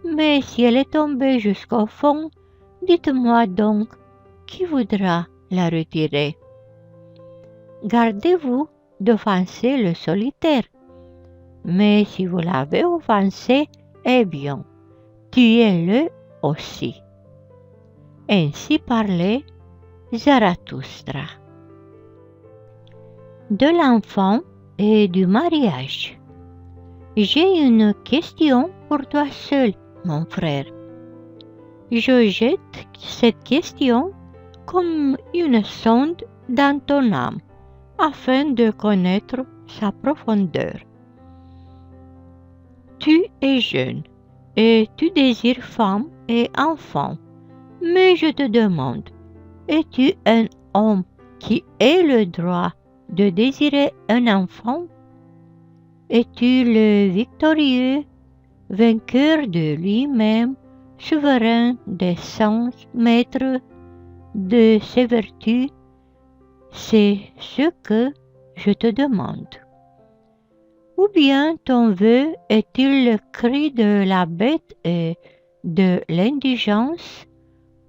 mais si elle est tombée jusqu'au fond, dites-moi donc, qui voudra la retirer? Gardez-vous d'offenser le solitaire. Mais si vous l'avez offensé, eh bien, tuez-le aussi. Ainsi parlait Zarathustra. De l'enfant et du mariage. J'ai une question pour toi seul, mon frère. Je jette cette question comme une sonde dans ton âme, afin de connaître sa profondeur. Tu es jeune et tu désires femme et enfant, mais je te demande, es-tu un homme qui ait le droit de désirer un enfant? Es-tu le victorieux, vainqueur de lui-même, souverain des sens, maître de ses vertus? C'est ce que je te demande. Ou bien ton vœu est-il le cri de la bête et de l'indigence,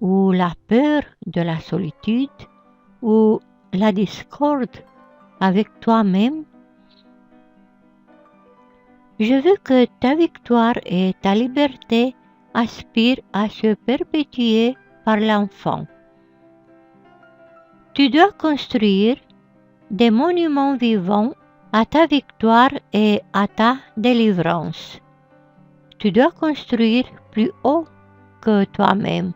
ou la peur de la solitude, ou la discorde avec toi-même? Je veux que ta victoire et ta liberté aspirent à se perpétuer par l'enfant. Tu dois construire des monuments vivants à ta victoire et à ta délivrance. Tu dois construire plus haut que toi-même.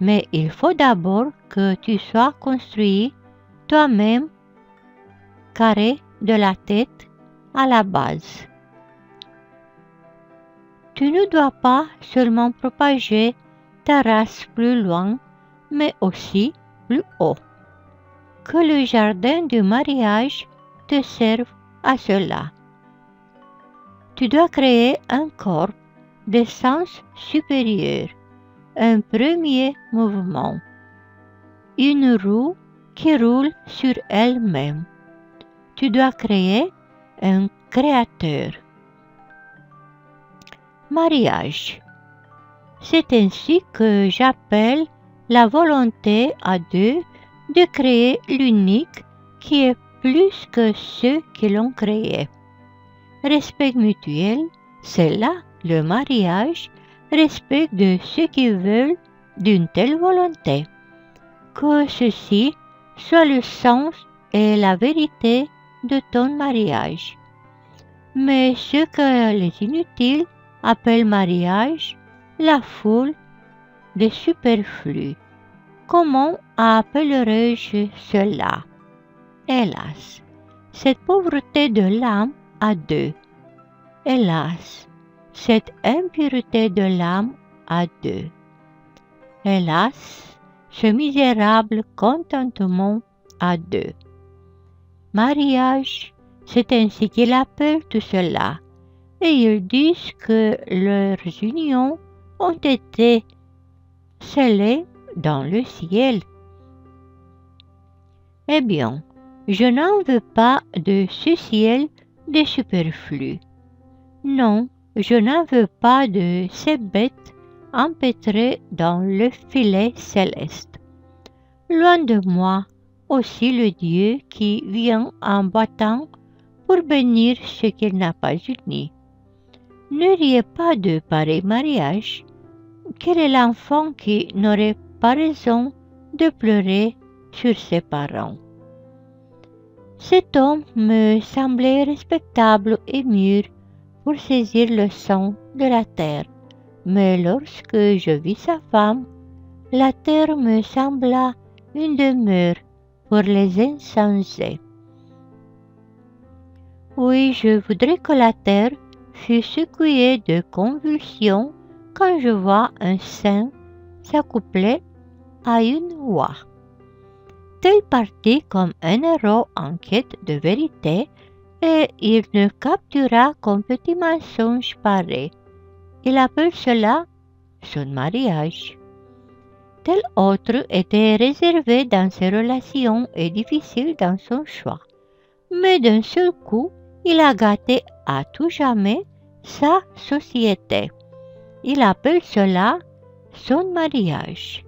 Mais il faut d'abord que tu sois construit toi-même, carré de la tête à la base. Tu ne dois pas seulement propager ta race plus loin, mais aussi plus haut. Que le jardin du mariage te serve à cela. Tu dois créer un corps de sens supérieur, un premier mouvement, une roue qui roule sur elle-même. Tu dois créer un créateur. Mariage. C'est ainsi que j'appelle la volonté à deux de créer l'unique qui est plus que ceux qui l'ont créé. Respect mutuel, c'est là le mariage, respect de ceux qui veulent d'une telle volonté. Que ceci soit le sens et la vérité de ton mariage. Mais ce que les inutiles appellent mariage, la foule des superflus. Comment appellerai-je cela? Hélas, cette pauvreté de l'âme à deux. Hélas, cette impureté de l'âme à deux. Hélas, ce misérable contentement à deux. Mariage, c'est ainsi qu'ils appellent tout cela, et ils disent que leurs unions ont été scellées dans le ciel. Eh bien, je n'en veux pas de ce ciel des superflus. Non, je n'en veux pas de ces bêtes empêtrées dans le filet céleste. Loin de moi aussi le Dieu qui vient en battant pour bénir ce qu'il n'a pas uni. Ne riez pas de pareil mariage. Quel est l'enfant qui n'aurait pas raison de pleurer sur ses parents? Cet homme me semblait respectable et mûr pour saisir le son de la terre, mais lorsque je vis sa femme, la terre me sembla une demeure pour les insensés. Oui, je voudrais que la terre fût secouée de convulsions quand je vois un saint s'accoupler à une oie. Tel partit comme un héros en quête de vérité, et il ne captura qu'un petit mensonge pareil. Il appelle cela son mariage. Tel autre était réservé dans ses relations et difficile dans son choix. Mais d'un seul coup, il a gâté à tout jamais sa société. Il appelle cela son mariage.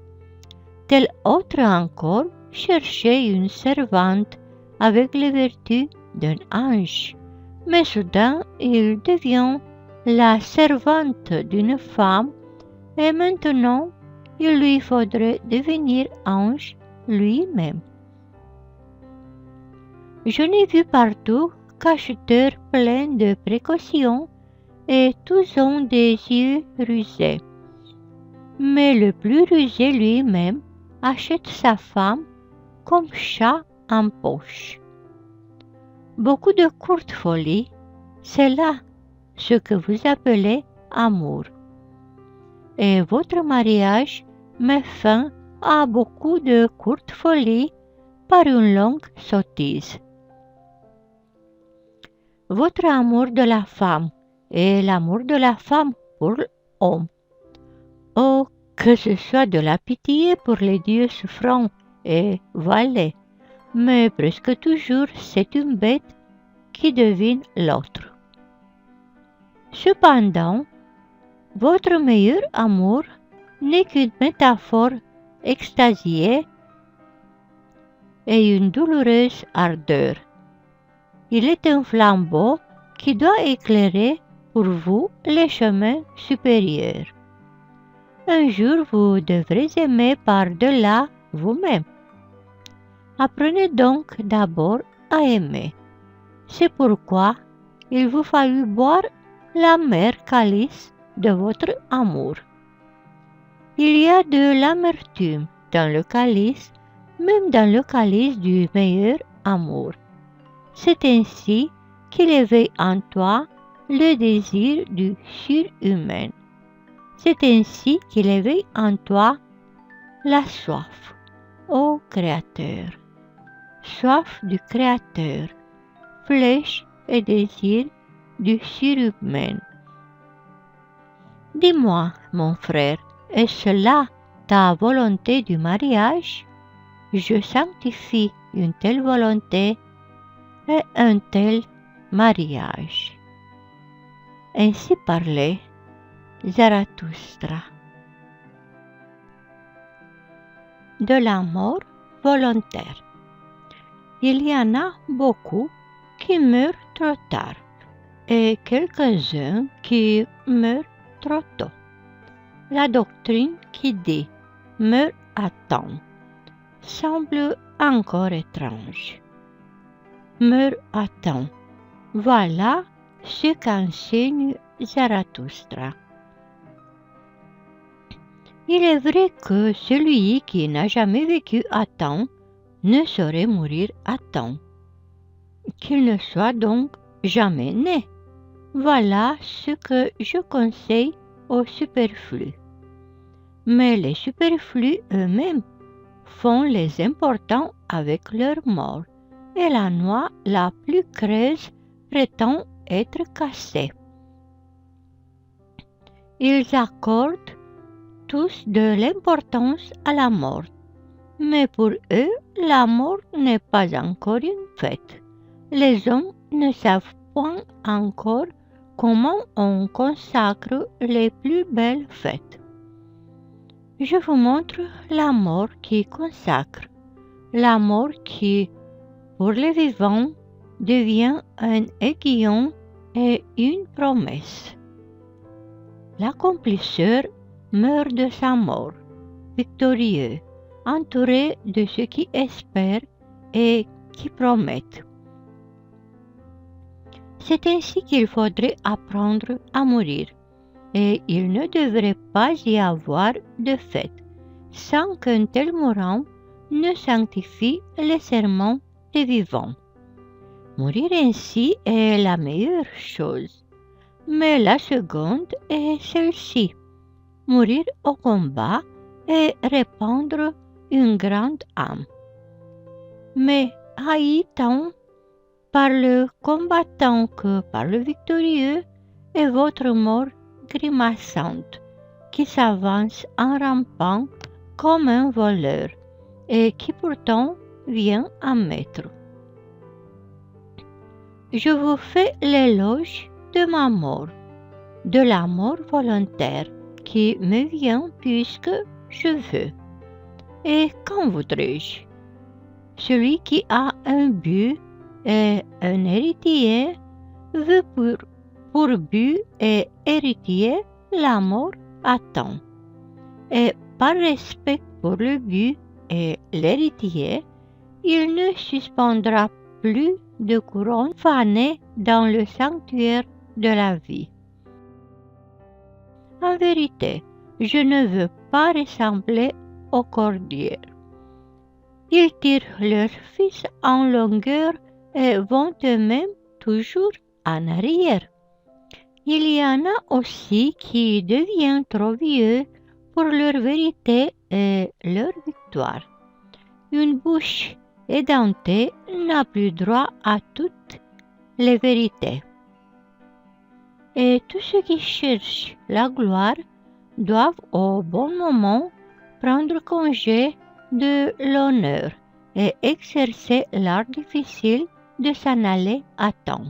Tel autre encore cherchait une servante avec les vertus d'un ange. Mais soudain, il devient la servante d'une femme et maintenant, il lui faudrait devenir ange lui-même. Je n'ai vu partout qu'acheteurs pleins de précautions et tous ont des yeux rusés. Mais le plus rusé lui-même achète sa femme comme chat en poche. Beaucoup de courtes folies, c'est là ce que vous appelez amour. Et votre mariage met fin à beaucoup de courtes folies par une longue sottise. Votre amour de la femme et l'amour de la femme pour l'homme. Oh, que ce soit de la pitié pour les dieux souffrants et valets, mais presque toujours c'est une bête qui devine l'autre. Cependant, votre meilleur amour n'est qu'une métaphore extasiée et une douloureuse ardeur. Il est un flambeau qui doit éclairer pour vous les chemins supérieurs. Un jour, vous devrez aimer par-delà vous-même. Apprenez donc d'abord à aimer. C'est pourquoi il vous fallut boire l'amer calice de votre amour. Il y a de l'amertume dans le calice, même dans le calice du meilleur amour. C'est ainsi qu'il éveille en toi le désir du surhumain. C'est ainsi qu'il éveille en toi la soif, ô Créateur. Soif du Créateur, flèche et désir du surhumain. Dis-moi, mon frère, est-ce là ta volonté du mariage? Je sanctifie une telle volonté et un tel mariage. Ainsi parlait Zarathustra. De la mort volontaire. Il y en a beaucoup qui meurent trop tard et quelques-uns qui meurent trop tôt. La doctrine qui dit « meurs à temps » semble encore étrange. Meurs à temps. Voilà ce qu'enseigne Zarathustra. Il est vrai que celui qui n'a jamais vécu à temps ne saurait mourir à temps. Qu'il ne soit donc jamais né. Voilà ce que je conseille aux superflus. Mais les superflus eux-mêmes font les importants avec leur mort, et la noix la plus creuse prétend être cassée. Ils accordent tous de l'importance à la mort, mais pour eux, la mort n'est pas encore une fête. Les hommes ne savent point encore comment on consacre les plus belles fêtes. Je vous montre la mort qui consacre, la mort qui, pour les vivants, devient un aiguillon et une promesse. L'accomplisseur meurt de sa mort, victorieux, entouré de ceux qui espèrent et qui promettent. C'est ainsi qu'il faudrait apprendre à mourir. et il ne devrait pas y avoir de fête sans qu'un tel mourant ne sanctifie les serments des vivants. Mourir ainsi est la meilleure chose, mais la seconde est celle-ci: mourir au combat et répandre une grande âme. Mais haï tant par le combattant que par le victorieux est votre mort grimaçante, qui s'avance en rampant comme un voleur, et qui pourtant vient à maître. Je vous fais l'éloge de ma mort, de la mort volontaire qui me vient puisque je veux. Et qu'en voudrais-je? Celui qui a un but et un héritier veut pour but et héritier la mort attend. Et par respect pour le but et l'héritier, il ne suspendra plus de couronne fanée dans le sanctuaire de la vie. En vérité, je ne veux pas ressembler aux cordiers. Ils tirent leurs fils en longueur et vont eux-mêmes toujours en arrière. Il y en a aussi qui deviennent trop vieux pour leur vérité et leur victoire. Une bouche édentée n'a plus droit à toutes les vérités. Et tous ceux qui cherchent la gloire doivent au bon moment prendre congé de l'honneur et exercer l'art difficile de s'en aller à temps.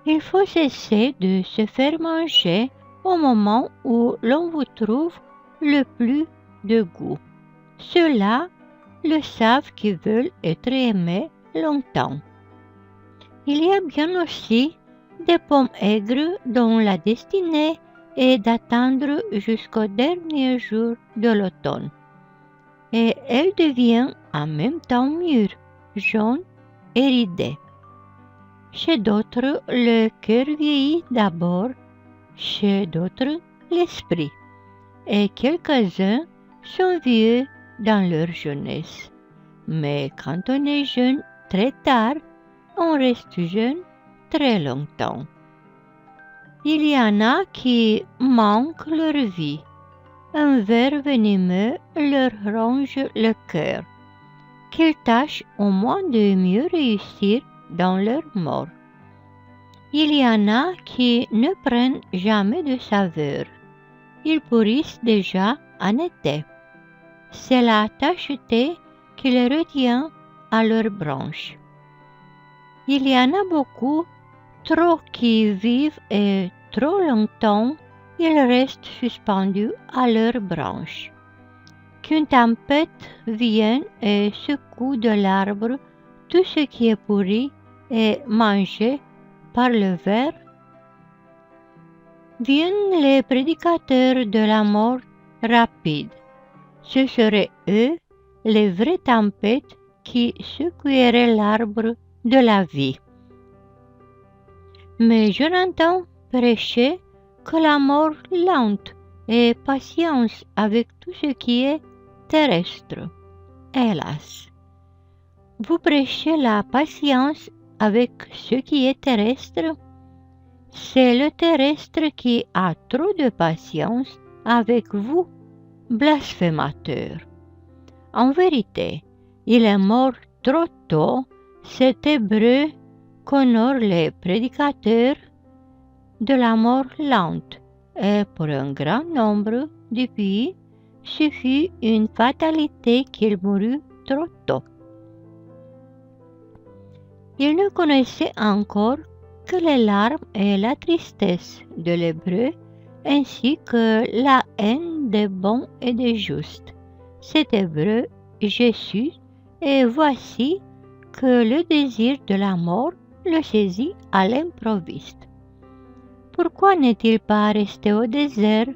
Il faut cesser de se faire manger au moment où l'on vous trouve le plus de goût. Ceux-là le savent qui veulent être aimés longtemps. Il y a bien aussi des pommes aigres dont la destinée est d'attendre jusqu'au dernier jour de l'automne. Et elles deviennent en même temps mûres, jaunes et ridées. Chez d'autres, le cœur vieillit d'abord, chez d'autres, l'esprit, et quelques-uns sont vieux dans leur jeunesse. Mais quand on est jeune très tard, on reste jeune très longtemps. Il y en a qui manquent leur vie. Un ver venimeux leur ronge le cœur. Qu'ils tâchent au moins de mieux réussir dans leur mort. Il y en a qui ne prennent jamais de saveur. Ils pourrissent déjà en été. C'est la tacheté qui les retient à leurs branches. Il y en a beaucoup, trop qui vivent et trop longtemps, ils restent suspendus à leurs branches. Qu'une tempête vienne et secoue de l'arbre tout ce qui est pourri et mangé par le ver. Viennent les prédicateurs de la mort rapide. Ce seraient eux, les vraies tempêtes qui secoueraient l'arbre de la vie. Mais je n'entends prêcher que la mort lente et patience avec tout ce qui est terrestre. Hélas! Vous prêchez la patience avec ce qui est terrestre? C'est le terrestre qui a trop de patience avec vous, blasphémateur. En vérité, il est mort trop tôt, cet hébreu qu'honorent les prédicateurs de la mort lente, et pour un grand nombre du pays, ce fut une fatalité qu'il mourut trop tôt. Il ne connaissait encore que les larmes et la tristesse de l'hébreu, ainsi que la haine des bons et des justes. Cet hébreu, Jésus, et voici que le désir de la mort le saisit à l'improviste. Pourquoi n'est-il pas resté au désert,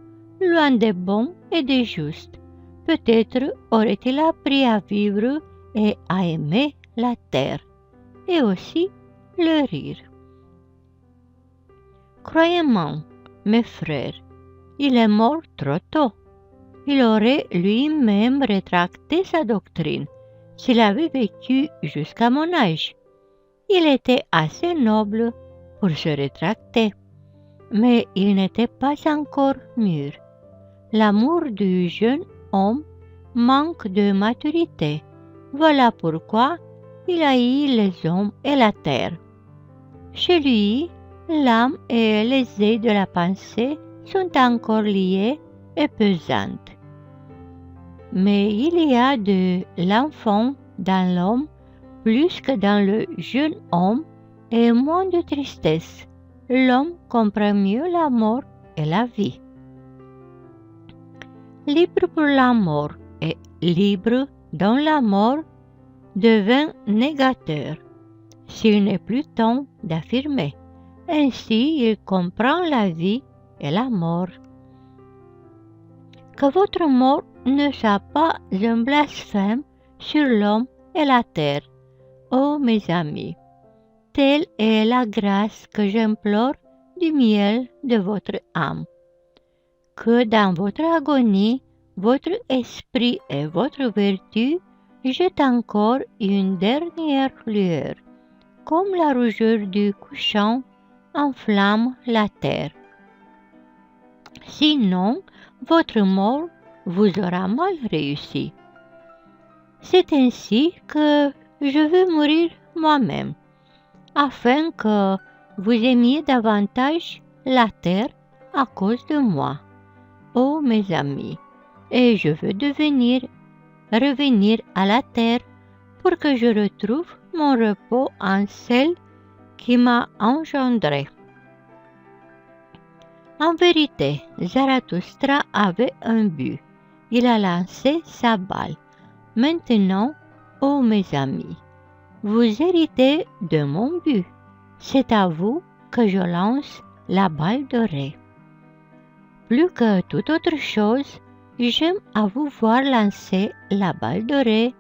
loin des bons et des justes? Peut-être aurait-il appris à vivre et à aimer la terre, et aussi le rire. Croyez-moi, mes frères, il est mort trop tôt. Il aurait lui-même rétracté sa doctrine s'il avait vécu jusqu'à mon âge. Il était assez noble pour se rétracter, mais il n'était pas encore mûr. L'amour du jeune homme manque de maturité. Voilà pourquoi il haït les hommes et la terre. Chez lui, l'âme et les ailes de la pensée sont encore liées et pesantes. Mais il y a de l'enfant dans l'homme plus que dans le jeune homme et moins de tristesse. L'homme comprend mieux la mort et la vie. Libre pour la mort et libre dans la mort devient négateur s'il n'est plus temps d'affirmer. Ainsi, il comprend la vie et la mort. Que votre mort ne soit pas un blasphème sur l'homme et la terre. Ô mes amis, telle est la grâce que j'implore du miel de votre âme. Que dans votre agonie, votre esprit et votre vertu jettent encore une dernière lueur, comme la rougeur du couchant enflamme la terre. Sinon, votre mort vous aura mal réussi. C'est ainsi que je veux mourir moi-même, afin que vous aimiez davantage la terre à cause de moi. Ô mes amis, et je veux revenir à la terre pour que je retrouve mon repos en celle qui m'a engendré. En vérité, Zarathustra avait un but. Il a lancé sa balle. Maintenant, ô mes amis, vous héritez de mon but. C'est à vous que je lance la balle dorée. Plus que toute autre chose, j'aime à vous voir lancer la balle dorée,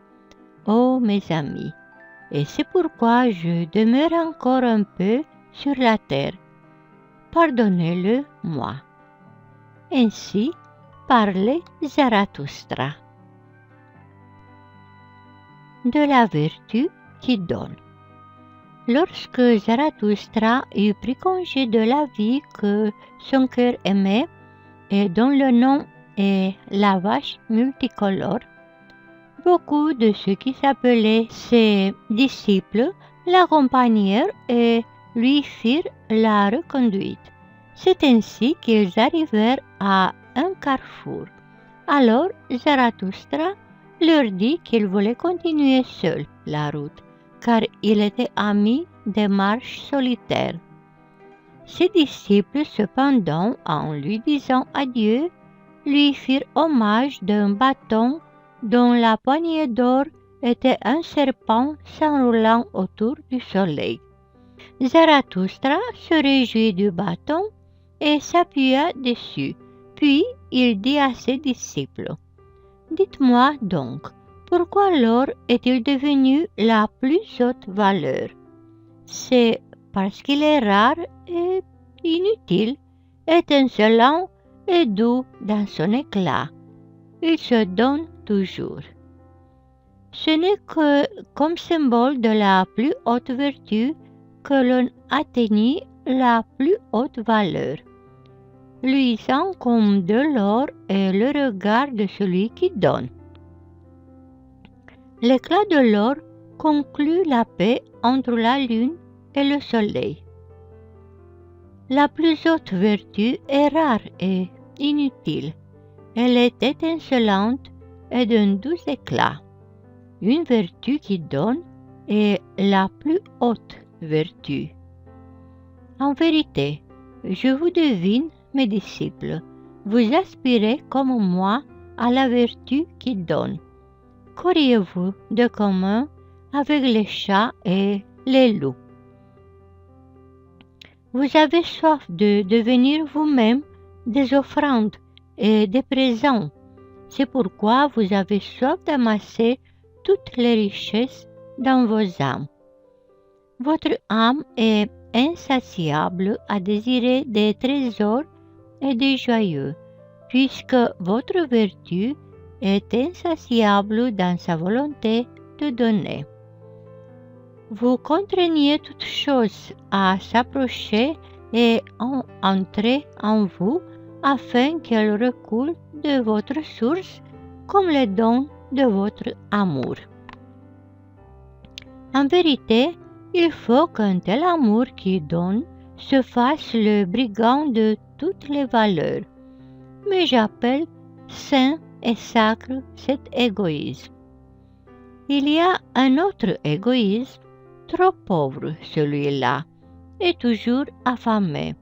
ô mes amis, et c'est pourquoi je demeure encore un peu sur la terre. Pardonnez-le moi. Ainsi parlait Zarathustra. De la vertu qui donne. Lorsque Zarathustra eut pris congé de la vie que son cœur aimait et dont le nom est la vache multicolore, beaucoup de ceux qui s'appelaient ses disciples l'accompagnèrent et lui firent la reconduite. C'est ainsi qu'ils arrivèrent à un carrefour. Alors Zarathustra leur dit qu'il voulait continuer seul la route, car il était ami des marches solitaires. Ses disciples, cependant, en lui disant adieu, lui firent hommage d'un bâton dont la poignée d'or était un serpent s'enroulant autour du soleil. Zarathustra se réjouit du bâton et s'appuya dessus, puis il dit à ses disciples, « Dites-moi donc, pourquoi l'or est-il devenu la plus haute valeur? C'est parce qu'il est rare et inutile, étincelant et doux dans son éclat. Il se donne toujours. Ce n'est que comme symbole de la plus haute vertu que l'on atteignit la plus haute valeur. Luisant comme de l'or est le regard de celui qui donne. L'éclat de l'or conclut la paix entre la lune et le soleil. La plus haute vertu est rare et inutile. Elle est étincelante et d'un doux éclat. Une vertu qui donne est la plus haute vertu. En vérité, je vous devine, mes disciples, vous aspirez comme moi à la vertu qui donne. Qu'auriez-vous de commun avec les chats et les loups? Vous avez soif de devenir vous-même des offrandes et des présents. C'est pourquoi vous avez soif d'amasser toutes les richesses dans vos âmes. Votre âme est insatiable à désirer des trésors et des joyeux, puisque votre vertu est insatiable dans sa volonté de donner. Vous contraignez toutes choses à s'approcher et à entrer en vous afin qu'elles recoulent de votre source comme les dons de votre amour. En vérité, il faut qu'un tel amour qui donne se fasse le brigand de toutes les valeurs. Mais j'appelle saint et sacre cet égoïsme. Il y a un autre égoïsme, trop pauvre celui-là, et toujours affamé.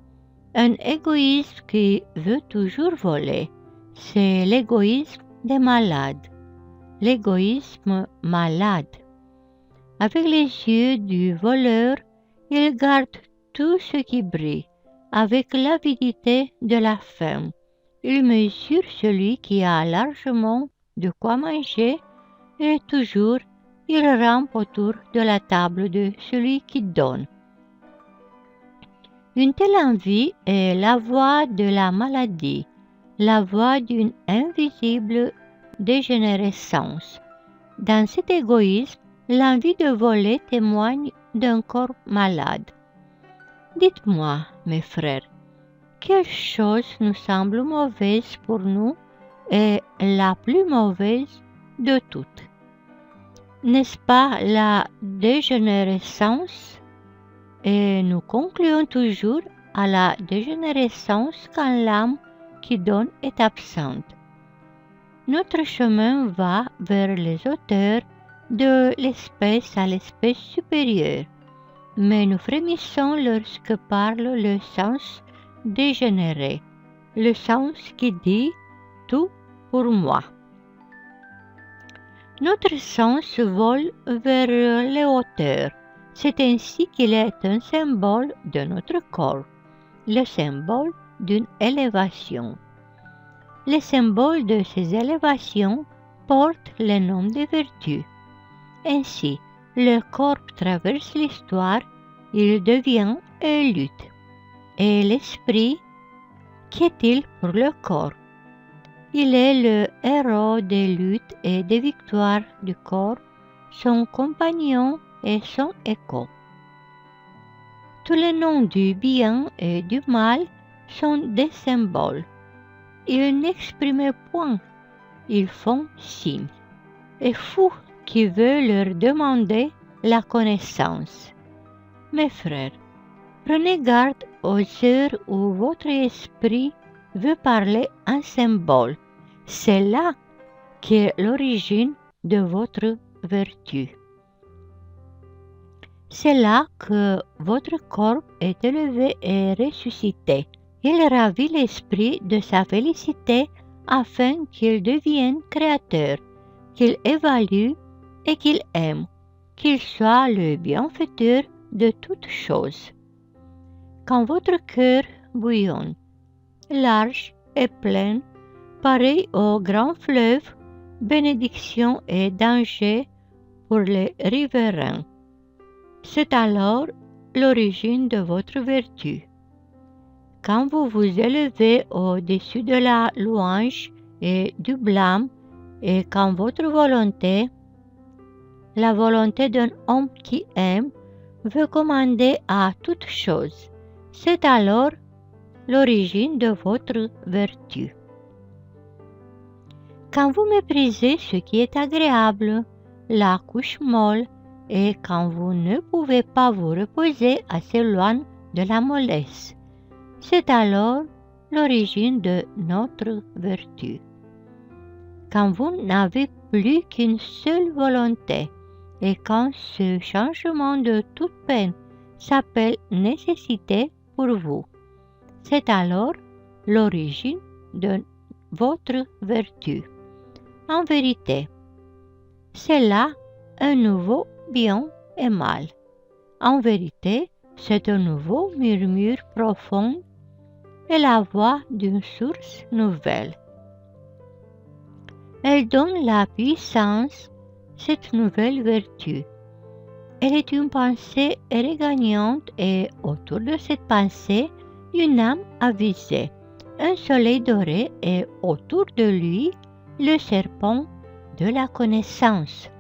Un égoïsme qui veut toujours voler. C'est l'égoïsme des malades. L'égoïsme malade. Avec les yeux du voleur, il garde tout ce qui brille. Avec l'avidité de la faim, il mesure celui qui a largement de quoi manger et toujours il rampe autour de la table de celui qui donne. Une telle envie est la voie de la maladie, la voie d'une invisible dégénérescence. Dans cet égoïsme, l'envie de voler témoigne d'un corps malade. Dites-moi, mes frères, quelle chose nous semble mauvaise pour nous et la plus mauvaise de toutes? N'est-ce pas la dégénérescence? Et nous concluons toujours à la dégénérescence quand l'âme qui donne est absente. Notre chemin va vers les hauteurs de l'espèce à l'espèce supérieure, mais nous frémissons lorsque parle le sens dégénéré, le sens qui dit « tout pour moi ». Notre sens vole vers les hauteurs. C'est ainsi qu'il est un symbole de notre corps, le symbole d'une élévation. Les symboles de ces élévations portent le nom de vertu. Ainsi, le corps traverse l'histoire, il devient et lutte. Et l'esprit, qu'est-il pour le corps? Il est le héros des luttes et des victoires du corps, son compagnon et son écho. Tous les noms du bien et du mal sont des symboles. Ils n'expriment point, ils font signe. Et fou qui veut leur demander la connaissance. Mes frères, prenez garde aux heures où votre esprit veut parler en symbole. C'est là qu'est l'origine de votre vertu. C'est là que votre corps est élevé et ressuscité. Il ravit l'esprit de sa félicité afin qu'il devienne créateur, qu'il évalue et qu'il aime, qu'il soit le bienfaiteur de toutes choses. Quand votre cœur bouillonne, large et plein, pareil au grand fleuve, bénédiction et danger pour les riverains. C'est alors l'origine de votre vertu. Quand vous vous élevez au-dessus de la louange et du blâme, et quand votre volonté, la volonté d'un homme qui aime, veut commander à toute chose, c'est alors l'origine de votre vertu. Quand vous méprisez ce qui est agréable, la couche molle, et quand vous ne pouvez pas vous reposer assez loin de la mollesse, c'est alors l'origine de notre vertu. Quand vous n'avez plus qu'une seule volonté, et quand ce changement de toute peine s'appelle nécessité pour vous, c'est alors l'origine de votre vertu. En vérité, c'est là un nouveau bien et mal. En vérité, c'est un nouveau murmure profond et la voix d'une source nouvelle. Elle donne la puissance, cette nouvelle vertu. Elle est une pensée regagnante et autour de cette pensée, une âme avisée, un soleil doré et autour de lui le serpent de la connaissance.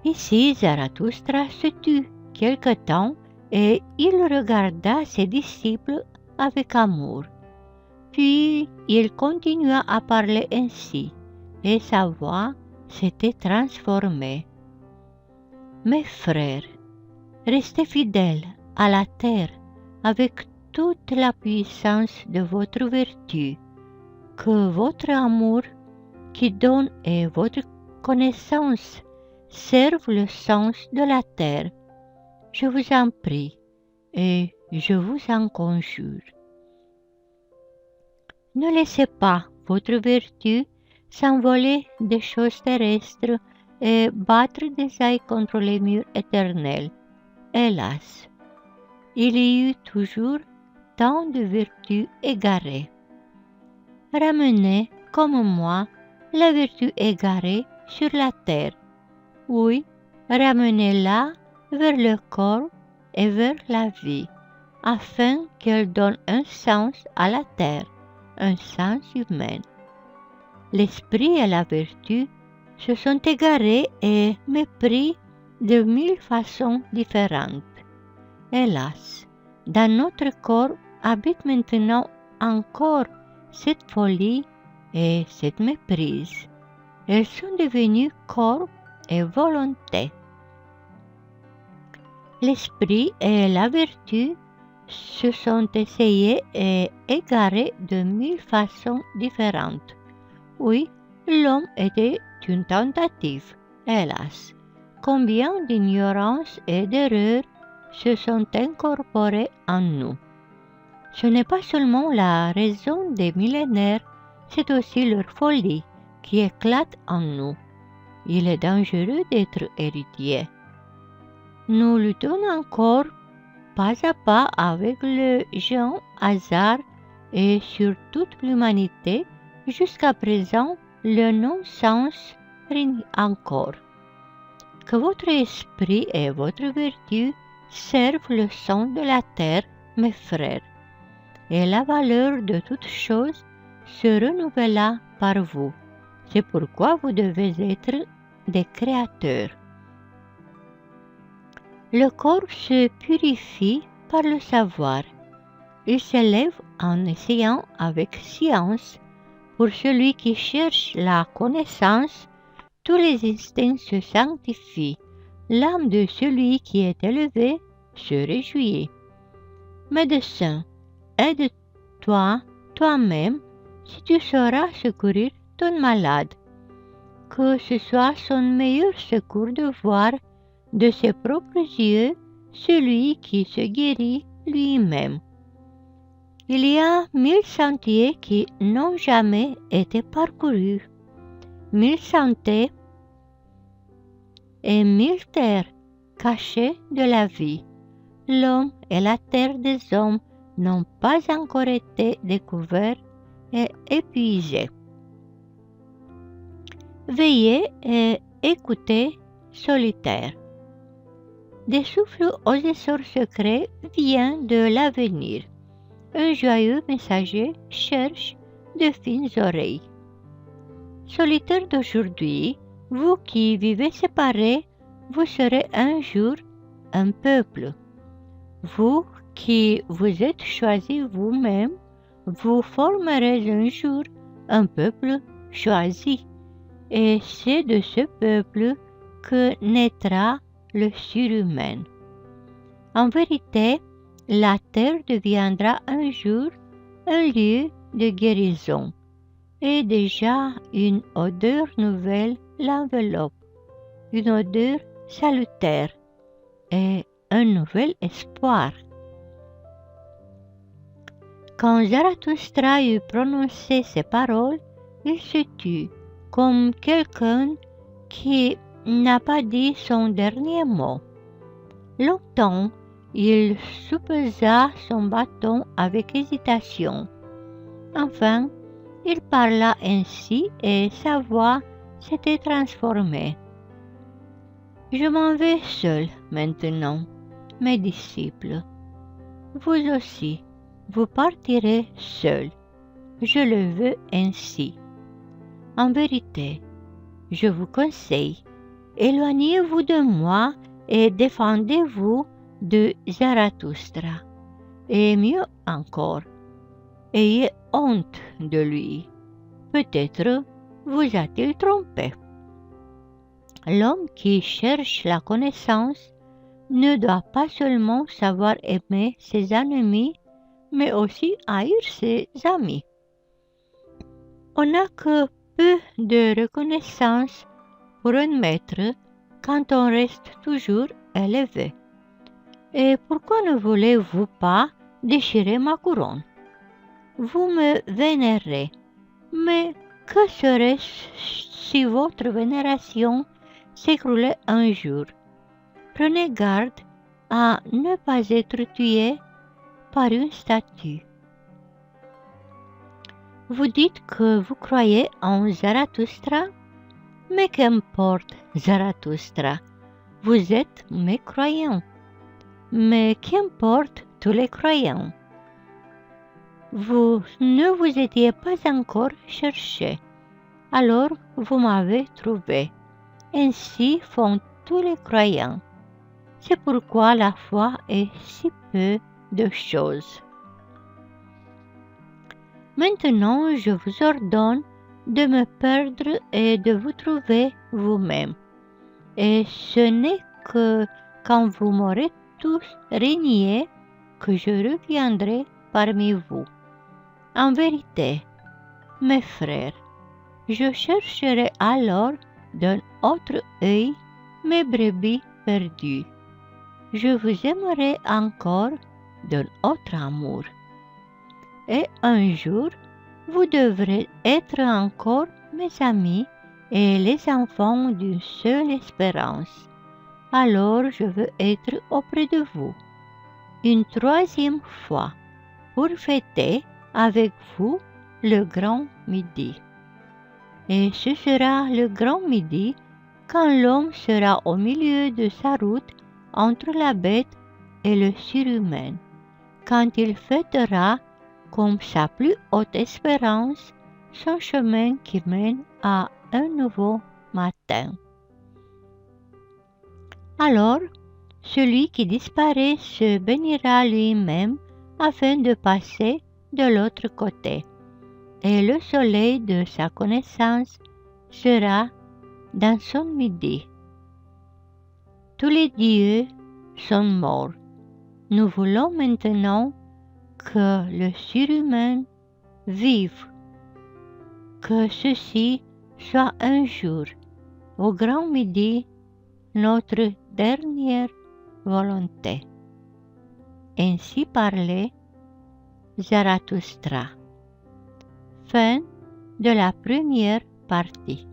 Ici, Zarathustra se tut quelque temps et il regarda ses disciples avec amour. Puis il continua à parler ainsi, et sa voix s'était transformée. Mes frères, restez fidèles à la terre avec toute la puissance de votre vertu, que votre amour qui donne et votre connaissance servent le sens de la terre. Je vous en prie et je vous en conjure. Ne laissez pas votre vertu s'envoler des choses terrestres et battre des ailes contre les murs éternels. Hélas, il y eut toujours tant de vertus égarées. Ramenez, comme moi, la vertu égarée sur la terre. Oui, ramenez-la vers le corps et vers la vie, afin qu'elle donne un sens à la terre, un sens humain. L'esprit et la vertu se sont égarés et mépris de 1000 façons différentes. Hélas, dans notre corps habite maintenant encore cette folie et cette méprise. Elles sont devenues corps et volonté. L'esprit et la vertu se sont essayés et égarés de 1000 façons différentes. Oui, l'homme était une tentative, hélas. Combien d'ignorance et d'erreurs se sont incorporées en nous. Ce n'est pas seulement la raison des millénaires, c'est aussi leur folie qui éclate en nous. Il est dangereux d'être héritier. Nous luttons encore pas à pas avec le géant hasard et sur toute l'humanité. Jusqu'à présent, le non-sens règne encore. Que votre esprit et votre vertu servent le sang de la terre, mes frères, et la valeur de toute chose se renouvela par vous. C'est pourquoi vous devez être des créateurs. Le corps se purifie par le savoir. Il s'élève en essayant avec science. Pour celui qui cherche la connaissance, tous les instincts se sanctifient. L'âme de celui qui est élevé se réjouit. Médecin, aide-toi toi-même si tu sauras secourir ton malade. Que ce soit son meilleur secours de voir de ses propres yeux celui qui se guérit lui-même. Il y a 1000 sentiers qui n'ont jamais été parcourus, 1000 sentiers et 1000 terres cachées de la vie. L'homme et la terre des hommes n'ont pas encore été découverts et épuisés. Veillez et écoutez, solitaire. Des souffles aux essors secrets viennent de l'avenir. Un joyeux messager cherche de fines oreilles. Solitaire d'aujourd'hui, vous qui vivez séparés, vous serez un jour un peuple. Vous qui vous êtes choisis vous-même, vous formerez un jour un peuple choisi. Et c'est de ce peuple que naîtra le surhumain. En vérité, la terre deviendra un jour un lieu de guérison, et déjà une odeur nouvelle l'enveloppe, une odeur salutaire et un nouvel espoir. Quand Zarathustra eut prononcé ces paroles, il se tut, comme quelqu'un qui n'a pas dit son dernier mot. Longtemps, il soupesa son bâton avec hésitation. Enfin, il parla ainsi et sa voix s'était transformée. Je m'en vais seul maintenant, mes disciples. Vous aussi, vous partirez seul. Je le veux ainsi. En vérité, je vous conseille, éloignez-vous de moi et défendez-vous de Zarathustra. Et mieux encore, ayez honte de lui. Peut-être vous a-t-il trompé. L'homme qui cherche la connaissance ne doit pas seulement savoir aimer ses ennemis, mais aussi haïr ses amis. On n'a que peu de reconnaissance pour un maître quand on reste toujours élevé. Et pourquoi ne voulez-vous pas déchirer ma couronne? Vous me vénérez, mais que serait-ce si votre vénération s'écroulait un jour? Prenez garde à ne pas être tué par une statue. Vous dites que vous croyez en Zarathustra? Mais qu'importe Zarathustra, vous êtes mécroyant. Mais qu'importe tous les croyants. Vous ne vous étiez pas encore cherché, alors vous m'avez trouvé. Ainsi font tous les croyants. C'est pourquoi la foi est si peu de choses. Maintenant, je vous ordonne de me perdre et de vous trouver vous-même. Et ce n'est que quand vous m'aurez tous régné que je reviendrai parmi vous. En vérité, mes frères, je chercherai alors d'un autre œil mes brebis perdues. Je vous aimerai encore d'un autre amour. Et un jour, vous devrez être encore mes amis et les enfants d'une seule espérance. Alors je veux être auprès de vous une troisième fois pour fêter avec vous le grand midi. Et ce sera le grand midi quand l'homme sera au milieu de sa route entre la bête et le surhumain, quand il fêtera comme sa plus haute espérance son chemin qui mène à un nouveau matin. Alors, celui qui disparaît se bénira lui-même afin de passer de l'autre côté, et le soleil de sa connaissance sera dans son midi. Tous les dieux sont morts. Nous voulons maintenant que le surhumain vive, que ceci soit un jour, au grand midi, notre dernière volonté. Ainsi parlait Zarathustra. Fin de la première partie.